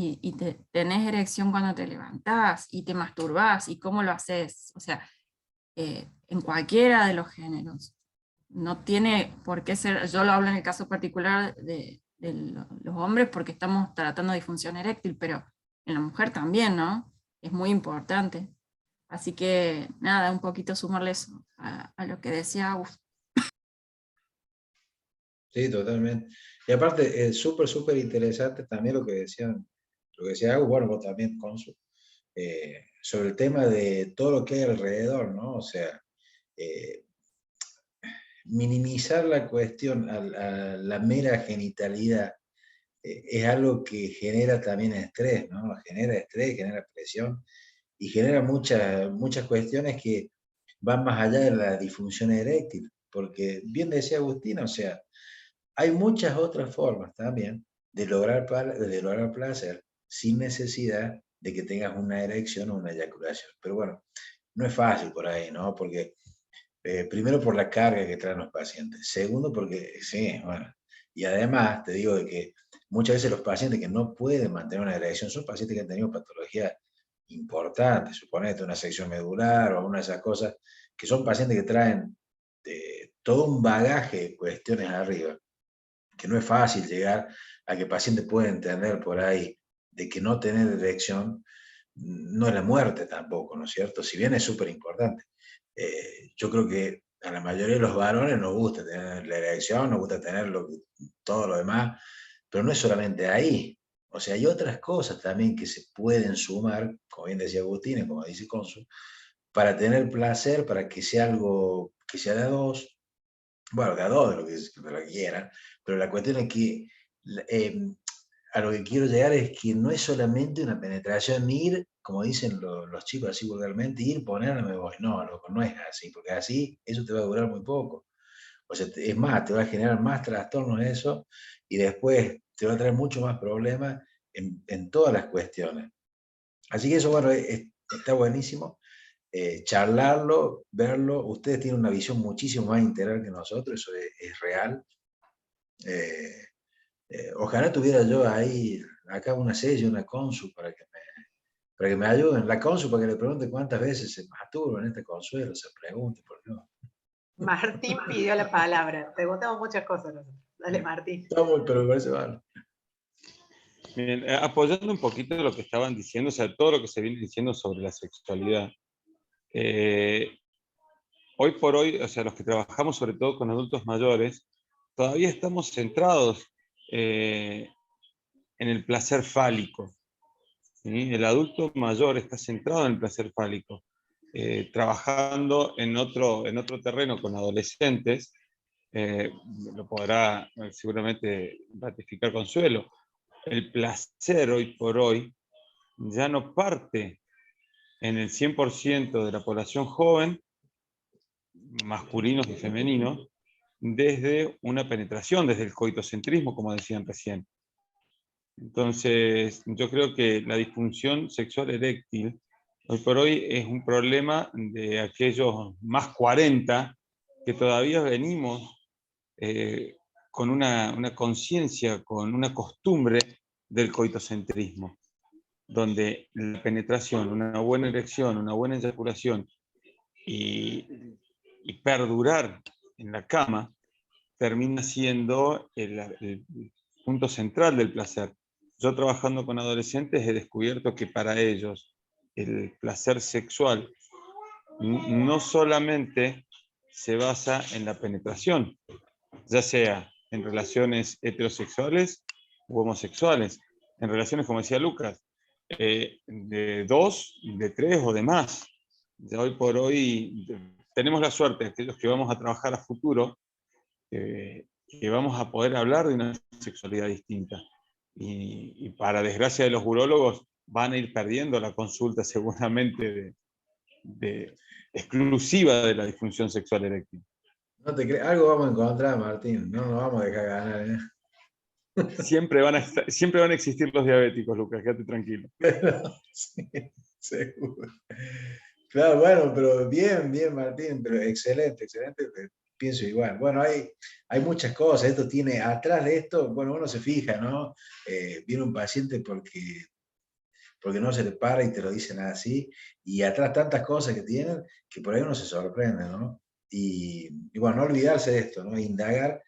tenés erección cuando te levantás, y te masturbás, y cómo lo haces, o sea, en cualquiera de los géneros. No tiene por qué ser, yo lo hablo en el caso particular de los hombres porque estamos tratando disfunción eréctil, pero en la mujer también, ¿no? Es muy importante. Así que nada, un poquito sumarle eso a lo que decía Agus. Sí, totalmente. Y aparte, es súper interesante también lo que decía Agus, bueno, vos también, Consu, sobre el tema de todo lo que hay alrededor, ¿no? O sea, eh, minimizar la cuestión a la mera genitalidad es algo que genera también estrés, ¿no? Genera estrés, genera presión y genera muchas cuestiones que van más allá de la disfunción eréctil, porque bien decía Agustina, o sea, hay muchas otras formas también de lograr placer sin necesidad de que tengas una erección o una eyaculación. Pero bueno, no es fácil por ahí, ¿no? Porque primero por la carga que traen los pacientes, segundo porque, sí, bueno, y además te digo de que muchas veces los pacientes que no pueden mantener una erección son pacientes que han tenido patologías importantes, suponete una sección medular o una de esas cosas, que son pacientes que traen todo un bagaje de cuestiones arriba, que no es fácil llegar a que el paciente pueda entender por ahí de que no tener erección no es la muerte tampoco, ¿no es cierto? Si bien es súper importante. Yo creo que a la mayoría de los varones nos gusta tener la erección, nos gusta tener todo lo demás, pero no es solamente ahí. O sea, hay otras cosas también que se pueden sumar, como bien decía Agustín y como dice Consu, para tener placer, para que sea algo que sea de a dos, bueno, de a dos, de lo que quieran, pero la cuestión es que eh, a lo que quiero llegar es que no es solamente una penetración, ir, como dicen los chicos así vulgarmente, ir, ponerme, me voy. No, loco, no es así, porque así eso te va a durar muy poco. O sea, es más, te va a generar más trastornos eso y después te va a traer mucho más problemas en todas las cuestiones. Así que eso, bueno, está buenísimo. Charlarlo, verlo. Ustedes tienen una visión muchísimo más integral que nosotros, eso es real. Ojalá tuviera yo ahí, acá una sella, una Consu, para que para que me ayuden. La consu, para que le pregunte cuántas veces se masturba en este consuelo, se pregunte, por Dios. Martín pidió la palabra. Preguntamos muchas cosas nosotros. Dale, Martín. Pero me parece mal. Bien, apoyando un poquito lo que estaban diciendo, o sea, todo lo que se viene diciendo sobre la sexualidad. Hoy por hoy, o sea, los que trabajamos sobre todo con adultos mayores, todavía estamos centrados en el placer fálico. ¿Sí? El adulto mayor está centrado en el placer fálico. Trabajando en otro terreno con adolescentes, lo podrá seguramente ratificar Consuelo. El placer hoy por hoy ya no parte en el 100% de la población joven, masculinos y femeninos, desde una penetración, desde el coitocentrismo, como decían recién. Entonces, yo creo que la disfunción sexual eréctil hoy por hoy es un problema de aquellos más 40 que todavía venimos con una conciencia, con una costumbre del coitocentrismo, donde la penetración, una buena erección, una buena eyaculación y perdurar en la cama termina siendo el punto central del placer. Yo trabajando con adolescentes he descubierto que para ellos el placer sexual no solamente se basa en la penetración, ya sea en relaciones heterosexuales u homosexuales, en relaciones, como decía Lucas, de 2, de 3 o de más. Ya hoy por hoy tenemos la suerte, aquellos que vamos a trabajar a futuro, que vamos a poder hablar de una sexualidad distinta. Y para desgracia de los urólogos, van a ir perdiendo la consulta seguramente exclusiva de la disfunción sexual eréctil. No te creas, algo vamos a encontrar, Martín. No nos vamos a dejar ganar, ¿eh? Siempre van a existir los diabéticos, Lucas, quédate tranquilo. Sí, seguro. Claro, bueno, pero bien, Martín, pero excelente, pienso igual. Bueno, hay muchas cosas, esto tiene, atrás de esto, bueno, uno se fija, ¿no? Viene un paciente porque no se le para y te lo dicen así, y atrás tantas cosas que tienen, que por ahí uno se sorprende, ¿no? Y bueno, no olvidarse de esto, ¿no? Indagar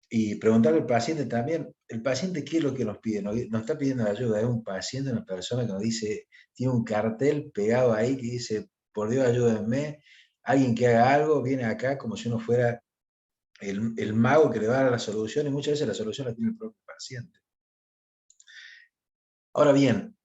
y preguntarle al paciente también, el paciente qué es lo que nos pide, nos está pidiendo ayuda, es un paciente, una persona que nos dice, tiene un cartel pegado ahí que dice, por Dios ayúdenme, alguien que haga algo, viene acá como si uno fuera el mago que le va a dar la solución, y muchas veces la solución la tiene el propio paciente. Ahora bien,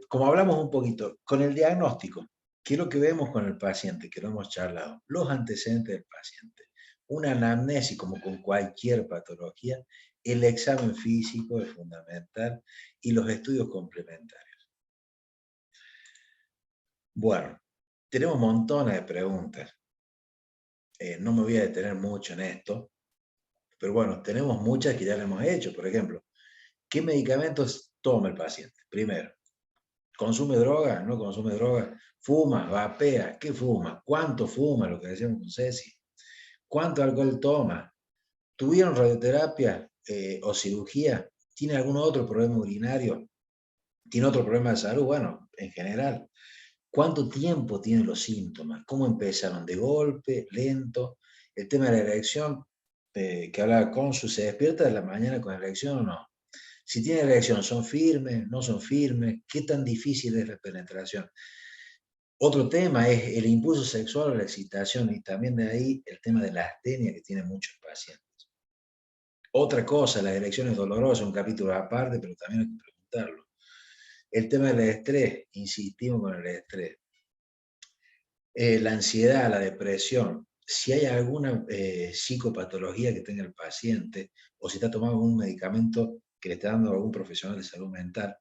como hablamos un poquito, con el diagnóstico, ¿qué es lo que vemos con el paciente? Que lo hemos charlado. Los antecedentes del paciente. Una anamnesis, como con cualquier patología, el examen físico es fundamental y los estudios complementarios. Bueno, tenemos montones de preguntas. No me voy a detener mucho en esto, pero bueno, tenemos muchas que ya le hemos hecho. Por ejemplo, ¿qué medicamentos toma el paciente? Primero, ¿consume droga? ¿No consume droga? ¿Fuma? ¿Vapea? ¿Qué fuma? ¿Cuánto fuma? Lo que decíamos con Ceci. ¿Cuánto alcohol toma? ¿Tuvieron radioterapia o cirugía? ¿Tiene algún otro problema urinario? ¿Tiene otro problema de salud? Bueno, en general. ¿Cuánto tiempo tienen los síntomas? ¿Cómo empezaron? ¿De golpe? ¿Lento? El tema de la erección, que hablaba Consu, ¿se despierta de la mañana con erección o no? Si tiene erección, ¿son firmes? ¿No son firmes? ¿Qué tan difícil es la penetración? Otro tema es el impulso sexual o la excitación, y también de ahí el tema de la astenia que tienen muchos pacientes. Otra cosa, las erecciones dolorosas, un capítulo aparte, pero también hay que preguntarlo. El tema del estrés, insistimos con el estrés. La ansiedad, la depresión, si hay alguna psicopatología que tenga el paciente, o si está tomando un medicamento que le está dando a algún profesional de salud mental.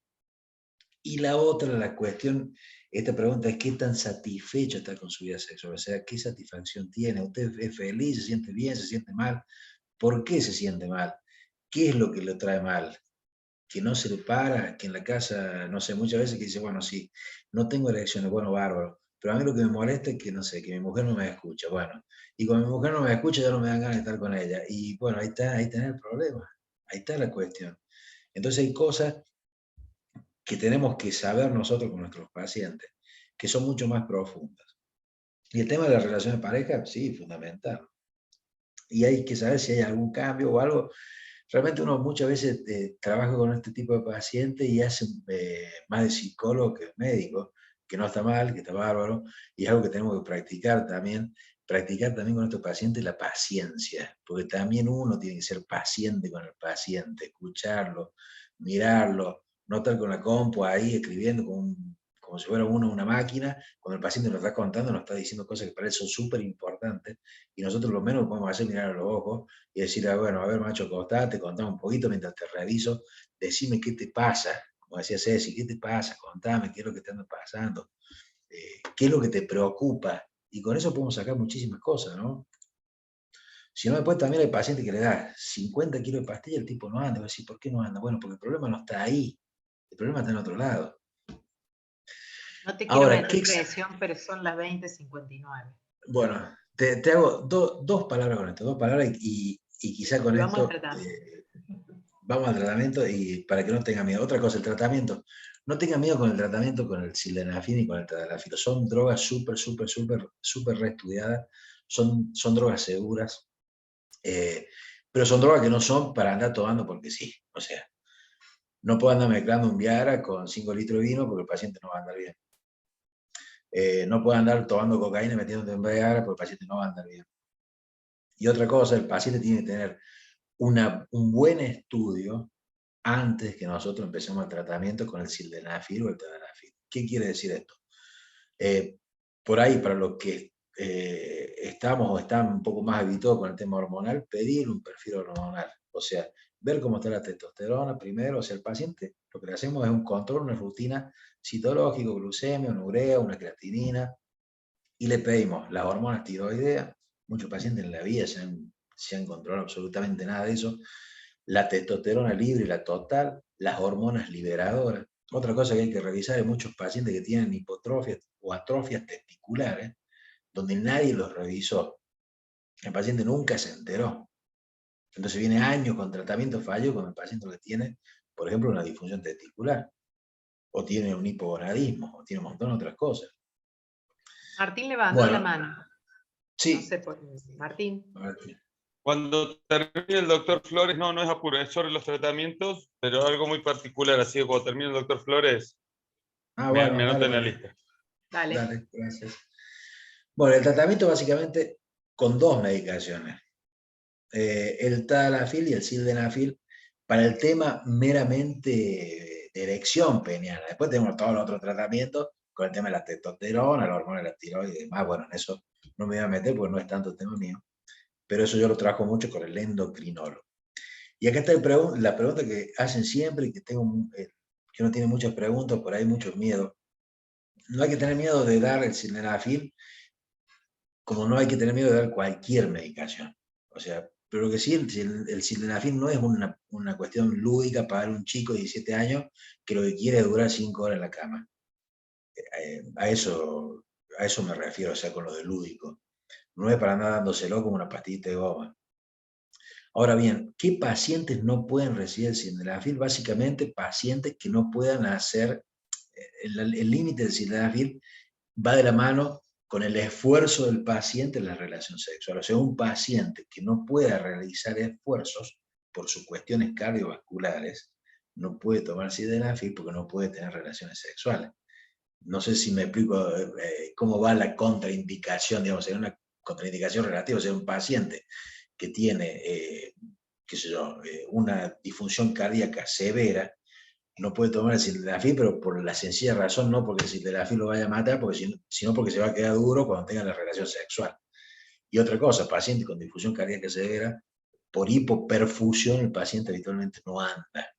Y la otra, la cuestión, esta pregunta es qué tan satisfecho está con su vida sexual, o sea, qué satisfacción tiene, usted es feliz, se siente bien, se siente mal, ¿por qué se siente mal? ¿Qué es lo que le trae mal? Que no se le para, que en la casa, no sé, muchas veces que dice, bueno, sí, no tengo erecciones, bueno, bárbaro, pero a mí lo que me molesta es que, no sé, que mi mujer no me escucha, bueno, y cuando mi mujer no me escucha ya no me dan ganas de estar con ella, y bueno, ahí está el problema, ahí está la cuestión. Entonces hay cosas que tenemos que saber nosotros con nuestros pacientes, que son mucho más profundas. Y el tema de la relación de pareja, sí, fundamental. Y hay que saber si hay algún cambio o algo. Realmente uno muchas veces trabaja con este tipo de pacientes y hace más de psicólogo que de médico, que no está mal, que está bárbaro, y es algo que tenemos que practicar también con estos pacientes la paciencia, porque también uno tiene que ser paciente con el paciente, escucharlo, mirarlo, no estar con la compu ahí escribiendo como si fuera uno una máquina, cuando el paciente nos está contando, nos está diciendo cosas que para él son súper importantes, y nosotros lo menos que podemos hacer es mirar a los ojos y decirle, bueno, a ver, macho, acostate, contame un poquito mientras te reviso, decime qué te pasa, como decía Ceci, qué te pasa, contame qué es lo que te anda pasando, qué es lo que te preocupa, y con eso podemos sacar muchísimas cosas, ¿no? Si no, después también hay pacientes que le da 50 kilos de pastilla y el tipo no anda, y va a decir, ¿por qué no anda? Bueno, porque el problema no está ahí, el problema está en otro lado. No te quiero Ahora, meter presión, pero son las 20:59. Bueno, te hago dos palabras con esto, dos palabras y quizá con Vamos esto vamos al tratamiento y para que no tenga miedo. Otra cosa, el tratamiento. No tenga miedo con el tratamiento con el sildenafil y con el tadalafil. Son drogas súper reestudiadas, son drogas seguras, pero son drogas que no son para andar tomando porque sí. O sea, no puedo andar mezclando un Viagra con 5 litros de vino porque el paciente no va a andar bien. No puedo andar tomando cocaína y metiéndote en Viagra porque el paciente no va a andar bien. Y otra cosa, el paciente tiene que tener un buen estudio antes que nosotros empecemos el tratamiento con el sildenafil o el tadalafil. ¿Qué quiere decir esto? Por ahí, para los que estamos o están un poco más habituados con el tema hormonal, pedir un perfil hormonal. O sea, ver cómo está la testosterona primero. O sea, el paciente, lo que le hacemos es un control, una rutina citológico, glucemia, una urea, una creatinina, y le pedimos las hormonas tiroideas. Muchos pacientes en la vida se han controlado absolutamente nada de eso. La testosterona libre y la total, las hormonas liberadoras. Otra cosa que hay que revisar es muchos pacientes que tienen hipotrofias o atrofias testiculares, donde nadie los revisó. El paciente nunca se enteró. Entonces viene años con tratamiento fallo con el paciente que tiene, por ejemplo, una disfunción testicular, o tiene un hipogonadismo, o tiene un montón de otras cosas. Martín levantó la mano. Sí. No sé por Martín. Cuando termine el doctor Flores, no es apuro, es sobre los tratamientos, pero algo muy particular, así que cuando termine el doctor Flores, me anoto en la lista. Dale, gracias. Bueno, el tratamiento básicamente con dos medicaciones. El tadalafil y el sildenafil para el tema meramente de erección peniana. Después tenemos todos los otros tratamientos con el tema de la testosterona, la hormona de la tiroides y demás. Bueno, en eso no me voy a meter porque no es tanto tema mío, pero eso yo lo trabajo mucho con el endocrinólogo. Y acá está la pregunta que hacen siempre y que que uno tiene muchas preguntas, por ahí muchos miedos. No hay que tener miedo de dar el sildenafil, como no hay que tener miedo de dar cualquier medicación. O sea, pero que sí, el sildenafil no es una cuestión lúdica para un chico de 17 años que lo que quiere es durar 5 horas en la cama. A eso me refiero, o sea, con lo de lúdico. No es para andar dándoselo como una pastillita de goma. Ahora bien, ¿qué pacientes no pueden recibir el sildenafil? Básicamente, pacientes que no puedan hacer, el límite del sildenafil va de la mano con el esfuerzo del paciente en la relación sexual. O sea, un paciente que no pueda realizar esfuerzos por sus cuestiones cardiovasculares, no puede tomar sildenafil porque no puede tener relaciones sexuales. No sé si me explico cómo va la contraindicación, digamos, en una contraindicación relativa, o sea, un paciente que tiene, qué sé yo, una disfunción cardíaca severa, no puede tomar el sildenafil, pero por la sencilla razón, no porque el sildenafil lo vaya a matar, sino porque se va a quedar duro cuando tenga la relación sexual. Y otra cosa, paciente con difusión cardíaca severa, por hipoperfusión el paciente habitualmente no anda.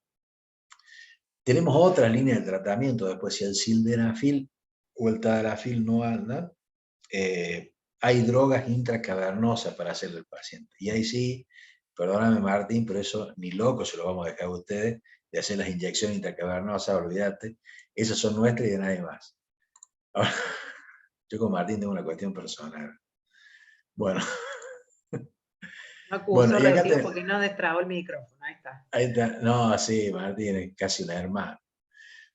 Tenemos otras líneas de tratamiento, después si el sildenafil o el tadalafil no anda, hay drogas intracavernosas para hacerle al paciente. Y ahí sí, perdóname Martín, pero eso ni loco se lo vamos a dejar a ustedes, de hacer las inyecciones intracavernosas, olvídate, esas son nuestras y de nadie más. Ahora, yo con Martín tengo una cuestión personal. Bueno. No acusó recién porque no destrabó el micrófono, ahí está. Ahí está, no, sí, Martín es casi un hermano.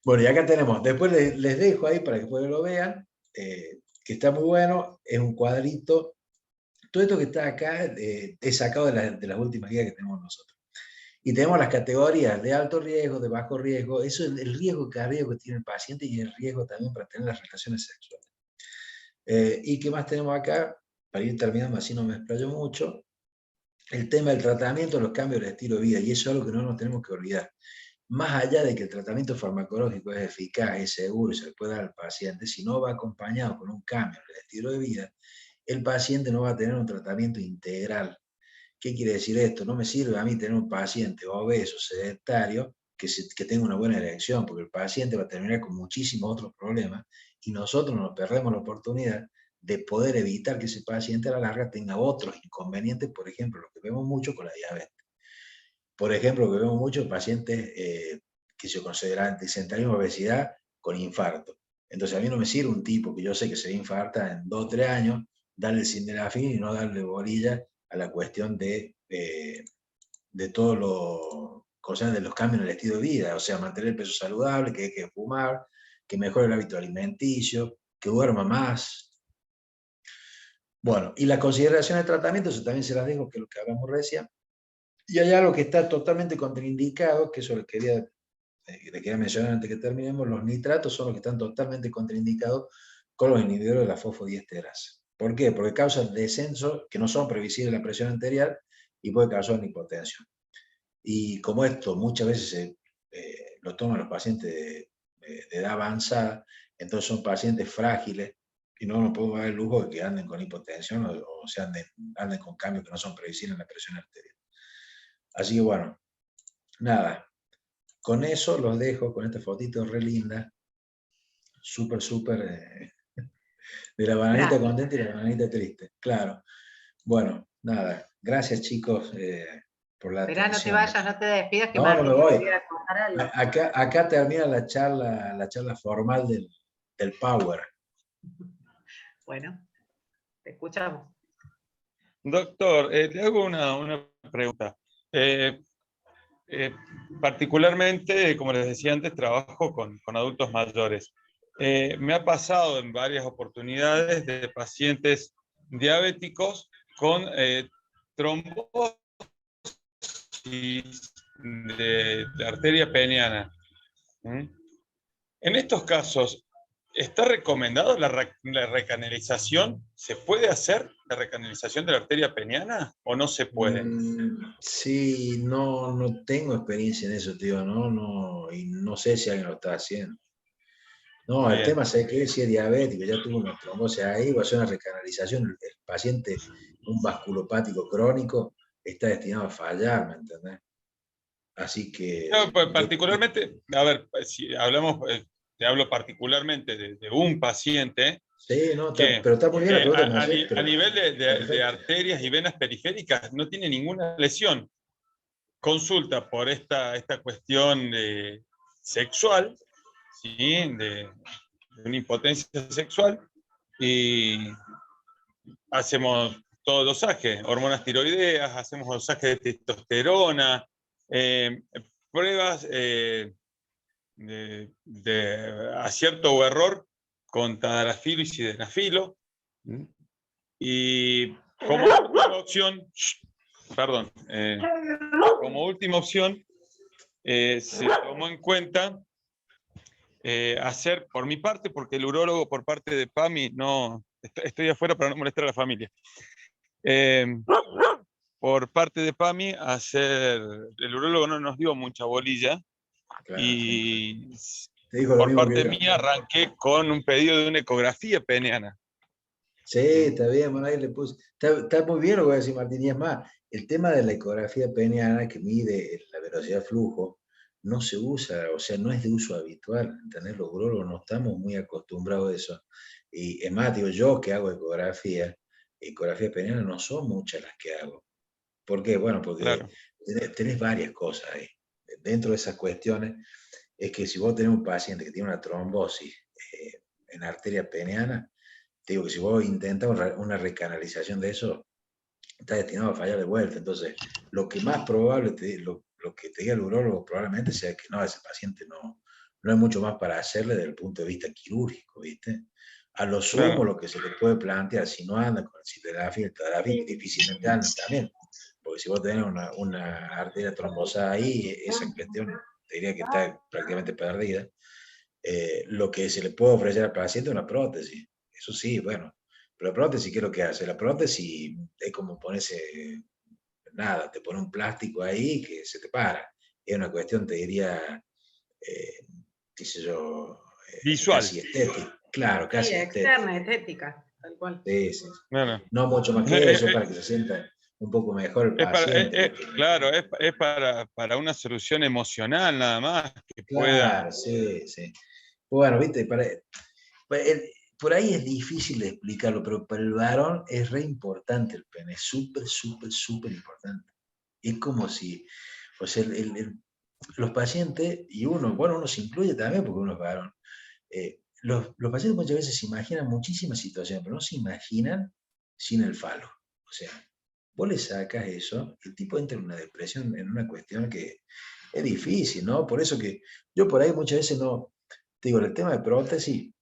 Bueno, y acá tenemos, después les dejo ahí para que después lo vean, que está muy bueno, es un cuadrito. Todo esto que está acá es sacado de las últimas guías que tenemos nosotros. Y tenemos las categorías de alto riesgo, de bajo riesgo, eso es el riesgo cardíaco que tiene el paciente y el riesgo también para tener las relaciones sexuales. ¿Y qué más tenemos acá? Para ir terminando, así no me explayo mucho. El tema del tratamiento, los cambios del estilo de vida, y eso es algo que no nos tenemos que olvidar. Más allá de que el tratamiento farmacológico es eficaz, es seguro y se le puede dar al paciente, si no va acompañado con un cambio en el estilo de vida, el paciente no va a tener un tratamiento integral. ¿Qué quiere decir esto? No me sirve a mí tener un paciente obeso, sedentario, que tenga una buena erección, porque el paciente va a terminar con muchísimos otros problemas y nosotros nos perdemos la oportunidad de poder evitar que ese paciente a la larga tenga otros inconvenientes, por ejemplo, lo que vemos mucho con la diabetes. Por ejemplo, lo que vemos mucho pacientes que se consideran de sedentarismo, obesidad, con infarto. Entonces a mí no me sirve un tipo que yo sé que se infarta en 2 o 3 años, darle sildenafil y no darle bolilla a la cuestión de todos de los cambios en el estilo de vida, o sea, mantener el peso saludable, que deje de fumar, que mejore el hábito alimenticio, que duerma más. Bueno, y la consideración de tratamiento, eso también se las dejo, que es lo que hablamos recién. Y hay algo que está totalmente contraindicado, que eso les quería mencionar antes que terminemos, los nitratos son los que están totalmente contraindicados con los inhibidores de la fosfodiesterasa. ¿Por qué? Porque causan descensos que no son previsibles de la presión arterial y puede causar una hipotensión. Y como esto muchas veces lo toman los pacientes de edad avanzada, entonces son pacientes frágiles y no nos podemos dar el lujo de que anden con hipotensión o se anden con cambios que no son previsibles en la presión arterial. Así que bueno, nada, con eso los dejo con esta fotito re linda, súper, de la bananita contenta y la bananita triste, claro. Bueno, nada, gracias chicos por la Esperá, no te atención. vayas, no te despidas, que No, no Martín me voy. quería contar algo. Acá termina la charla formal del Power. Bueno, te escuchamos. Doctor, le hago una pregunta. Particularmente, como les decía antes, trabajo con adultos mayores. Me ha pasado en varias oportunidades de pacientes diabéticos con trombosis de arteria peniana. En estos casos, ¿está recomendado la recanalización? ¿Se puede hacer la recanalización de la arteria peniana o no se puede? Sí, no tengo experiencia en eso, tío, y no sé si alguien lo está haciendo. No, el Bien. tema es que si es diabético, ya tuvo una trombosis ahí, va a ser una recanalización. El paciente, un vasculopático crónico, está destinado a fallar, ¿me entendés? Así que... No, pues, particularmente, a ver, si hablamos, te hablo particularmente de un paciente sí, no, que pero está muy bien la pregunta que me haces, a nivel de perfecto. arterias y venas periféricas no tiene ninguna lesión. Consulta por esta cuestión sexual, ¿sí? de una impotencia sexual, y hacemos todo dosaje, hormonas tiroideas, hacemos dosaje de testosterona, pruebas de acierto o error con tadalafilo y sildenafilo. Y como última opción, se tomó en cuenta hacer, por mi parte, porque el urólogo por parte de PAMI, no, estoy afuera para no molestar a la familia. Por parte de PAMI, el urólogo no nos dio mucha bolilla, Claro, y te dijo lo por mismo parte que yo. mía arranqué con un pedido de una ecografía peniana. Sí, está bien, bueno, ahí le puse. Está muy bien lo que voy a decir, Martín, y es más, el tema de la ecografía peniana que mide la velocidad de flujo no se usa, o sea, no es de uso habitual, ¿entendés? Los urólogos no estamos muy acostumbrados a eso. Y es más, digo, yo que hago ecografía peniana no son muchas las que hago. ¿Por qué? Bueno, porque Claro. tenés varias cosas ahí. Dentro de esas cuestiones es que si vos tenés un paciente que tiene una trombosis en arteria peniana, te digo que si vos intentas una recanalización de eso, está destinado a fallar de vuelta. Entonces, lo que más probable, lo que te diga el urólogo probablemente sea que no, ese paciente no no hay mucho más para hacerle desde el punto de vista quirúrgico, ¿viste? A lo sumo, Claro. lo que se le puede plantear, si no anda con el citalopram, el tadalafil, difícilmente anda también, porque si vos tenés una arteria trombosada ahí, esa cuestión te diría que está prácticamente perdida. Lo que se le puede ofrecer al paciente es una prótesis, eso sí, bueno, pero la prótesis, ¿qué es lo que hace? La prótesis es como ponerse, nada, te pone un plástico ahí que se te para, es una cuestión, te diría, qué sé yo, Visual. casi estética, claro, Sí, casi externa, estética. estética, tal cual. Sí, sí. Claro. No mucho más que eso, para que se sienta un poco mejor el paciente. Claro, es para una solución emocional nada más que pueda. Claro, sí, sí. Bueno, viste, por ahí es difícil de explicarlo, pero para el varón es re importante el pene, es súper, súper, súper importante. Es como si, o sea, los pacientes, y uno se incluye también porque uno es varón, los pacientes muchas veces se imaginan muchísimas situaciones, pero no se imaginan sin el falo. O sea, vos le sacas eso, el tipo entra en una depresión, en una cuestión que es difícil, ¿no? Por eso que yo por ahí muchas veces no, te digo, el tema de prótesis,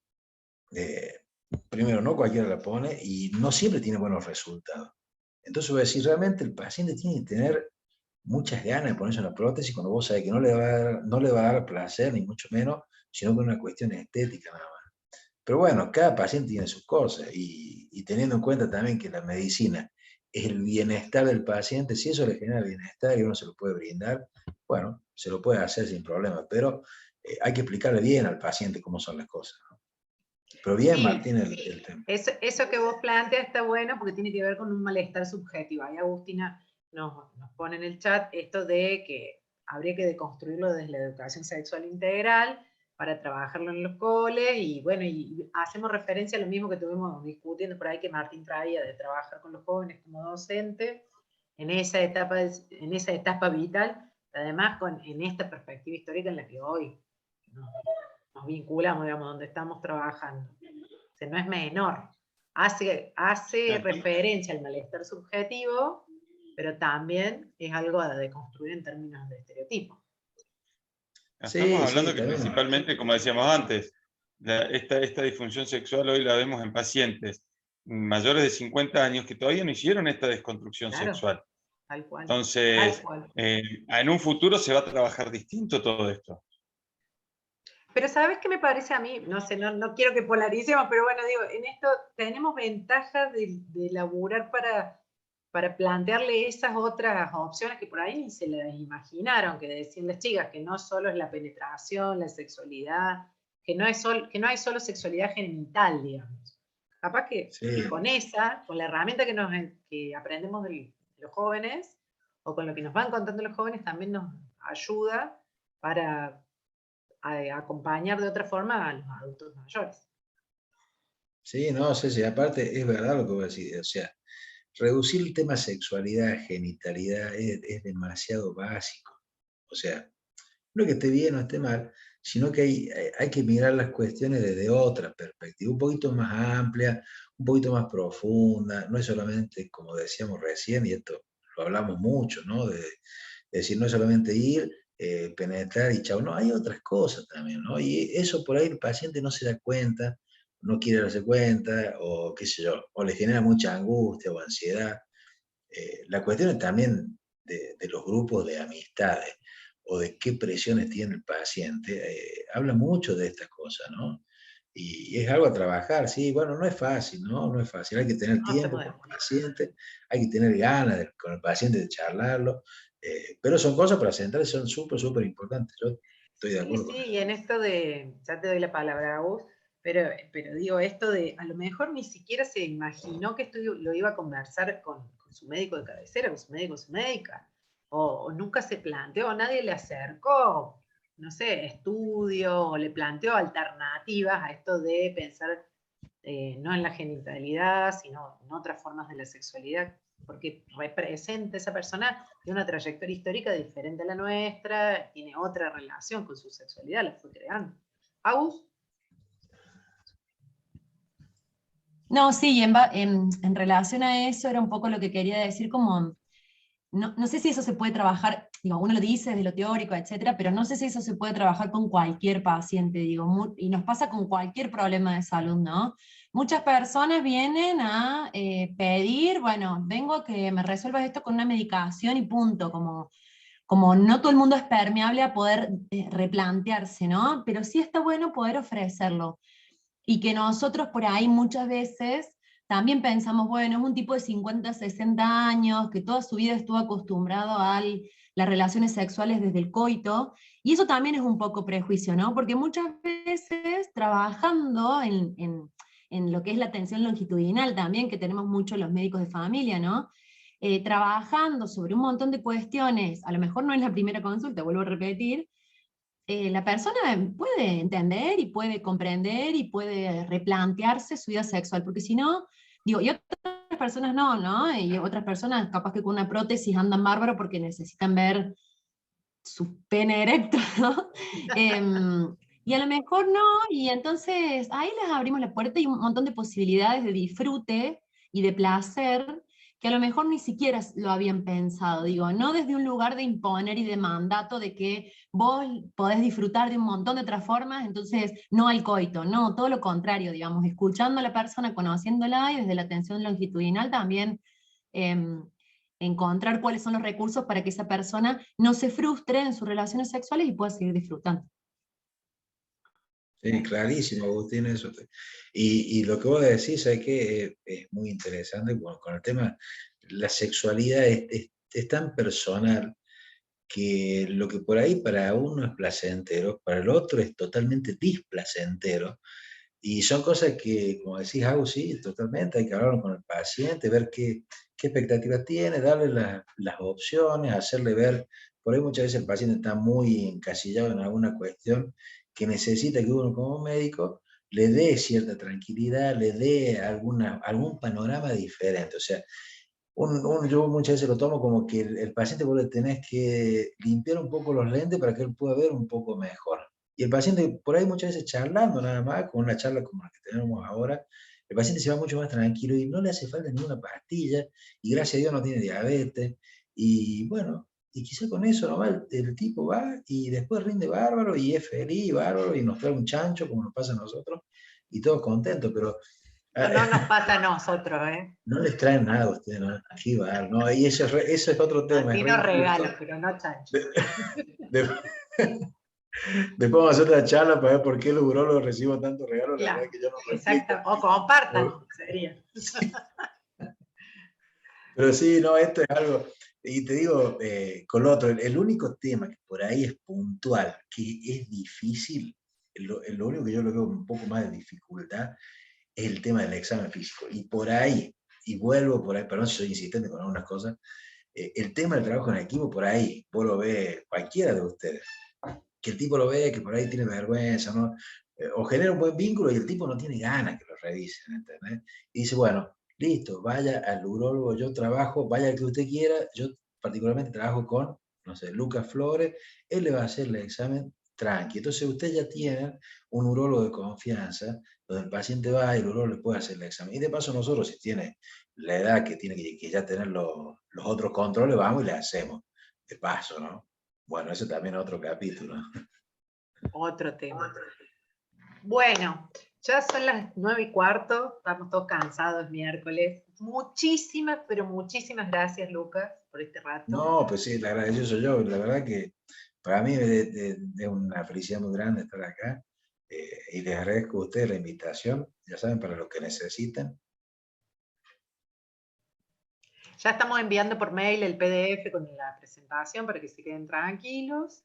primero, no cualquiera la pone y no siempre tiene buenos resultados. Entonces voy a decir, realmente el paciente tiene que tener muchas ganas de ponerse una prótesis cuando vos sabés que no le va a dar placer, ni mucho menos, sino que es una cuestión estética nada más. Pero bueno, cada paciente tiene sus cosas y teniendo en cuenta también que la medicina es el bienestar del paciente, si eso le genera bienestar y uno se lo puede brindar, bueno, se lo puede hacer sin problema, pero hay que explicarle bien al paciente cómo son las cosas, ¿no? Pero bien, Sí, Martín, el tema. eso que vos planteas está bueno porque tiene que ver con un malestar subjetivo. Ahí Agustina nos pone en el chat esto de que habría que deconstruirlo desde la educación sexual integral para trabajarlo en los coles, y bueno, y hacemos referencia a lo mismo que estuvimos discutiendo por ahí que Martín traía de trabajar con los jóvenes como docente en esa etapa vital, además en esta perspectiva histórica en la que hoy nos vinculamos, digamos, donde estamos trabajando. O sea, no es menor. Hace referencia al malestar subjetivo, pero también es algo a deconstruir en términos de estereotipos. Estamos Sí, hablando sí, que también. principalmente, como decíamos antes, esta disfunción sexual hoy la vemos en pacientes mayores de 50 años que todavía no hicieron esta desconstrucción sexual. Tal cual. Entonces, Tal cual. en un futuro se va a trabajar distinto todo esto. Pero ¿sabes qué me parece a mí? No sé, no quiero que polaricemos, pero bueno, digo, en esto tenemos ventajas de laburar para plantearle esas otras opciones que por ahí ni se las imaginaron, que decían las chicas, que no solo es la penetración, la sexualidad, que no hay solo sexualidad genital, digamos. Capaz que Sí. con la herramienta que aprendemos de los jóvenes, o con lo que nos van contando los jóvenes, también nos ayuda para acompañar de otra forma a los adultos mayores. Sí, no, sí, aparte es verdad lo que vos decís, o sea, reducir el tema sexualidad, genitalidad es demasiado básico. O sea, no es que esté bien o esté mal, sino que hay que mirar las cuestiones desde otra perspectiva, un poquito más amplia, un poquito más profunda, no es solamente, como decíamos recién, y esto lo hablamos mucho, ¿no? De decir, no es solamente ir, penetrar y chau, no, hay otras cosas también, ¿no? Y eso por ahí el paciente no se da cuenta, no quiere darse cuenta, o qué sé yo, o le genera mucha angustia o ansiedad. La cuestión es también de los grupos de amistades o de qué presiones tiene el paciente, habla mucho de estas cosas, ¿no? Y es algo a trabajar, sí, bueno, no es fácil, ¿no? No es fácil, hay que tener tiempo con el paciente, hay que tener ganas con el paciente de charlarlo, pero son cosas para sentarse, son súper, súper importantes, yo estoy de acuerdo con eso. Sí, y en esto ya te doy la palabra a vos, pero digo, esto de, a lo mejor ni siquiera se imaginó que esto lo iba a conversar con su médico de cabecera, con su médico o su médica, o nunca se planteó, nadie le acercó, no sé, estudio, o le planteó alternativas a esto de pensar no en la genitalidad, sino en otras formas de la sexualidad, porque representa esa persona de una trayectoria histórica diferente a la nuestra, tiene otra relación con su sexualidad, la fue creando. ¿Agus? No, sí, en relación a eso era un poco lo que quería decir, como, no sé si eso se puede trabajar digo, uno lo dice desde lo teórico, etcétera, pero no sé si eso se puede trabajar con cualquier paciente, digo, y nos pasa con cualquier problema de salud, ¿no? Muchas personas vienen a pedir, bueno, vengo a que me resuelvas esto con una medicación y punto, como no todo el mundo es permeable a poder replantearse, ¿no? Pero sí está bueno poder ofrecerlo. Y que nosotros por ahí muchas veces también pensamos, bueno, es un tipo de 50, 60 años, que toda su vida estuvo acostumbrado a las relaciones sexuales desde el coito, y eso también es un poco prejuicio, ¿no? Porque muchas veces trabajando en lo que es la atención longitudinal también, que tenemos mucho los médicos de familia, ¿no? Trabajando sobre un montón de cuestiones, a lo mejor no es la primera consulta, vuelvo a repetir, la persona puede entender y puede comprender y puede replantearse su vida sexual, porque si no, digo, y otras personas no, ¿no? Y otras personas capaz que con una prótesis andan bárbaro porque necesitan ver su pene erecto, ¿no? Y a lo mejor no, y entonces ahí les abrimos la puerta y un montón de posibilidades de disfrute y de placer que a lo mejor ni siquiera lo habían pensado, digo, no desde un lugar de imponer y de mandato de que vos podés disfrutar de un montón de otras formas, entonces no al coito, no, todo lo contrario, digamos, escuchando a la persona, conociéndola y desde la atención longitudinal también encontrar cuáles son los recursos para que esa persona no se frustre en sus relaciones sexuales y pueda seguir disfrutando. Sí, clarísimo, Agustín, eso. Y lo que vos decís, es que es muy interesante con el tema, la sexualidad es tan personal que lo que por ahí para uno es placentero, para el otro es totalmente displacentero. Y son cosas que, como decís, Agus, sí, totalmente, hay que hablar con el paciente, ver qué expectativas tiene, darle las opciones, hacerle ver, por ahí muchas veces el paciente está muy encasillado en alguna cuestión que necesita que uno como médico le dé cierta tranquilidad, le dé algún panorama diferente. O sea, yo muchas veces lo tomo como que el paciente vos le tenés que limpiar un poco los lentes para que él pueda ver un poco mejor. Y el paciente, por ahí muchas veces charlando nada más, con una charla como la que tenemos ahora, el paciente se va mucho más tranquilo y no le hace falta ninguna pastilla, y gracias a Dios no tiene diabetes, y bueno, y quizá con eso nomás el tipo va y después rinde bárbaro y es feliz, bárbaro, y nos trae un chancho como nos pasa a nosotros, y todos contentos, pero No nos pasa a nosotros, ¿eh? no les traen nada a ustedes, ¿no? Aquí va, ¿no? Y eso es otro tema. A ti Es nos re regalan, injusto. pero no chancho. De- Después vamos a hacer otra charla para ver por qué los urólogos reciben tantos regalos, la verdad Claro, que yo no lo exacto. explico. O compartan, sería. Pero sí, no, esto es algo, y te digo, con lo otro, el único tema que por ahí es puntual, que es difícil, lo único que yo lo veo un poco más de dificultad, es el tema del examen físico. Y por ahí, y vuelvo por ahí, perdón si soy insistente con algunas cosas, el tema del trabajo en equipo, por ahí, vos lo ves, cualquiera de ustedes, que el tipo lo ve, que por ahí tiene vergüenza, ¿no? O genera un buen vínculo y el tipo no tiene ganas que lo revisen, ¿entendés? Y dice, bueno, listo, vaya al urólogo, yo trabajo, vaya al que usted quiera, yo particularmente trabajo con, no sé, Lucas Flores, él le va a hacer el examen tranqui. Entonces usted ya tiene un urólogo de confianza, donde el paciente va y el urólogo le puede hacer el examen. Y de paso nosotros, si tiene la edad que tiene que ya tener los otros controles, vamos y le hacemos. De paso, ¿no? Bueno, eso también es otro capítulo. Otro tema. Bueno, ya son las 9:15, estamos todos cansados miércoles. Muchísimas, pero muchísimas gracias, Lucas, por este rato. No, pues sí, le agradecido soy yo. La verdad que para mí es una felicidad muy grande estar acá. Y les agradezco a ustedes la invitación. Ya saben, para lo que necesiten. Ya estamos enviando por mail el PDF con la presentación para que se queden tranquilos.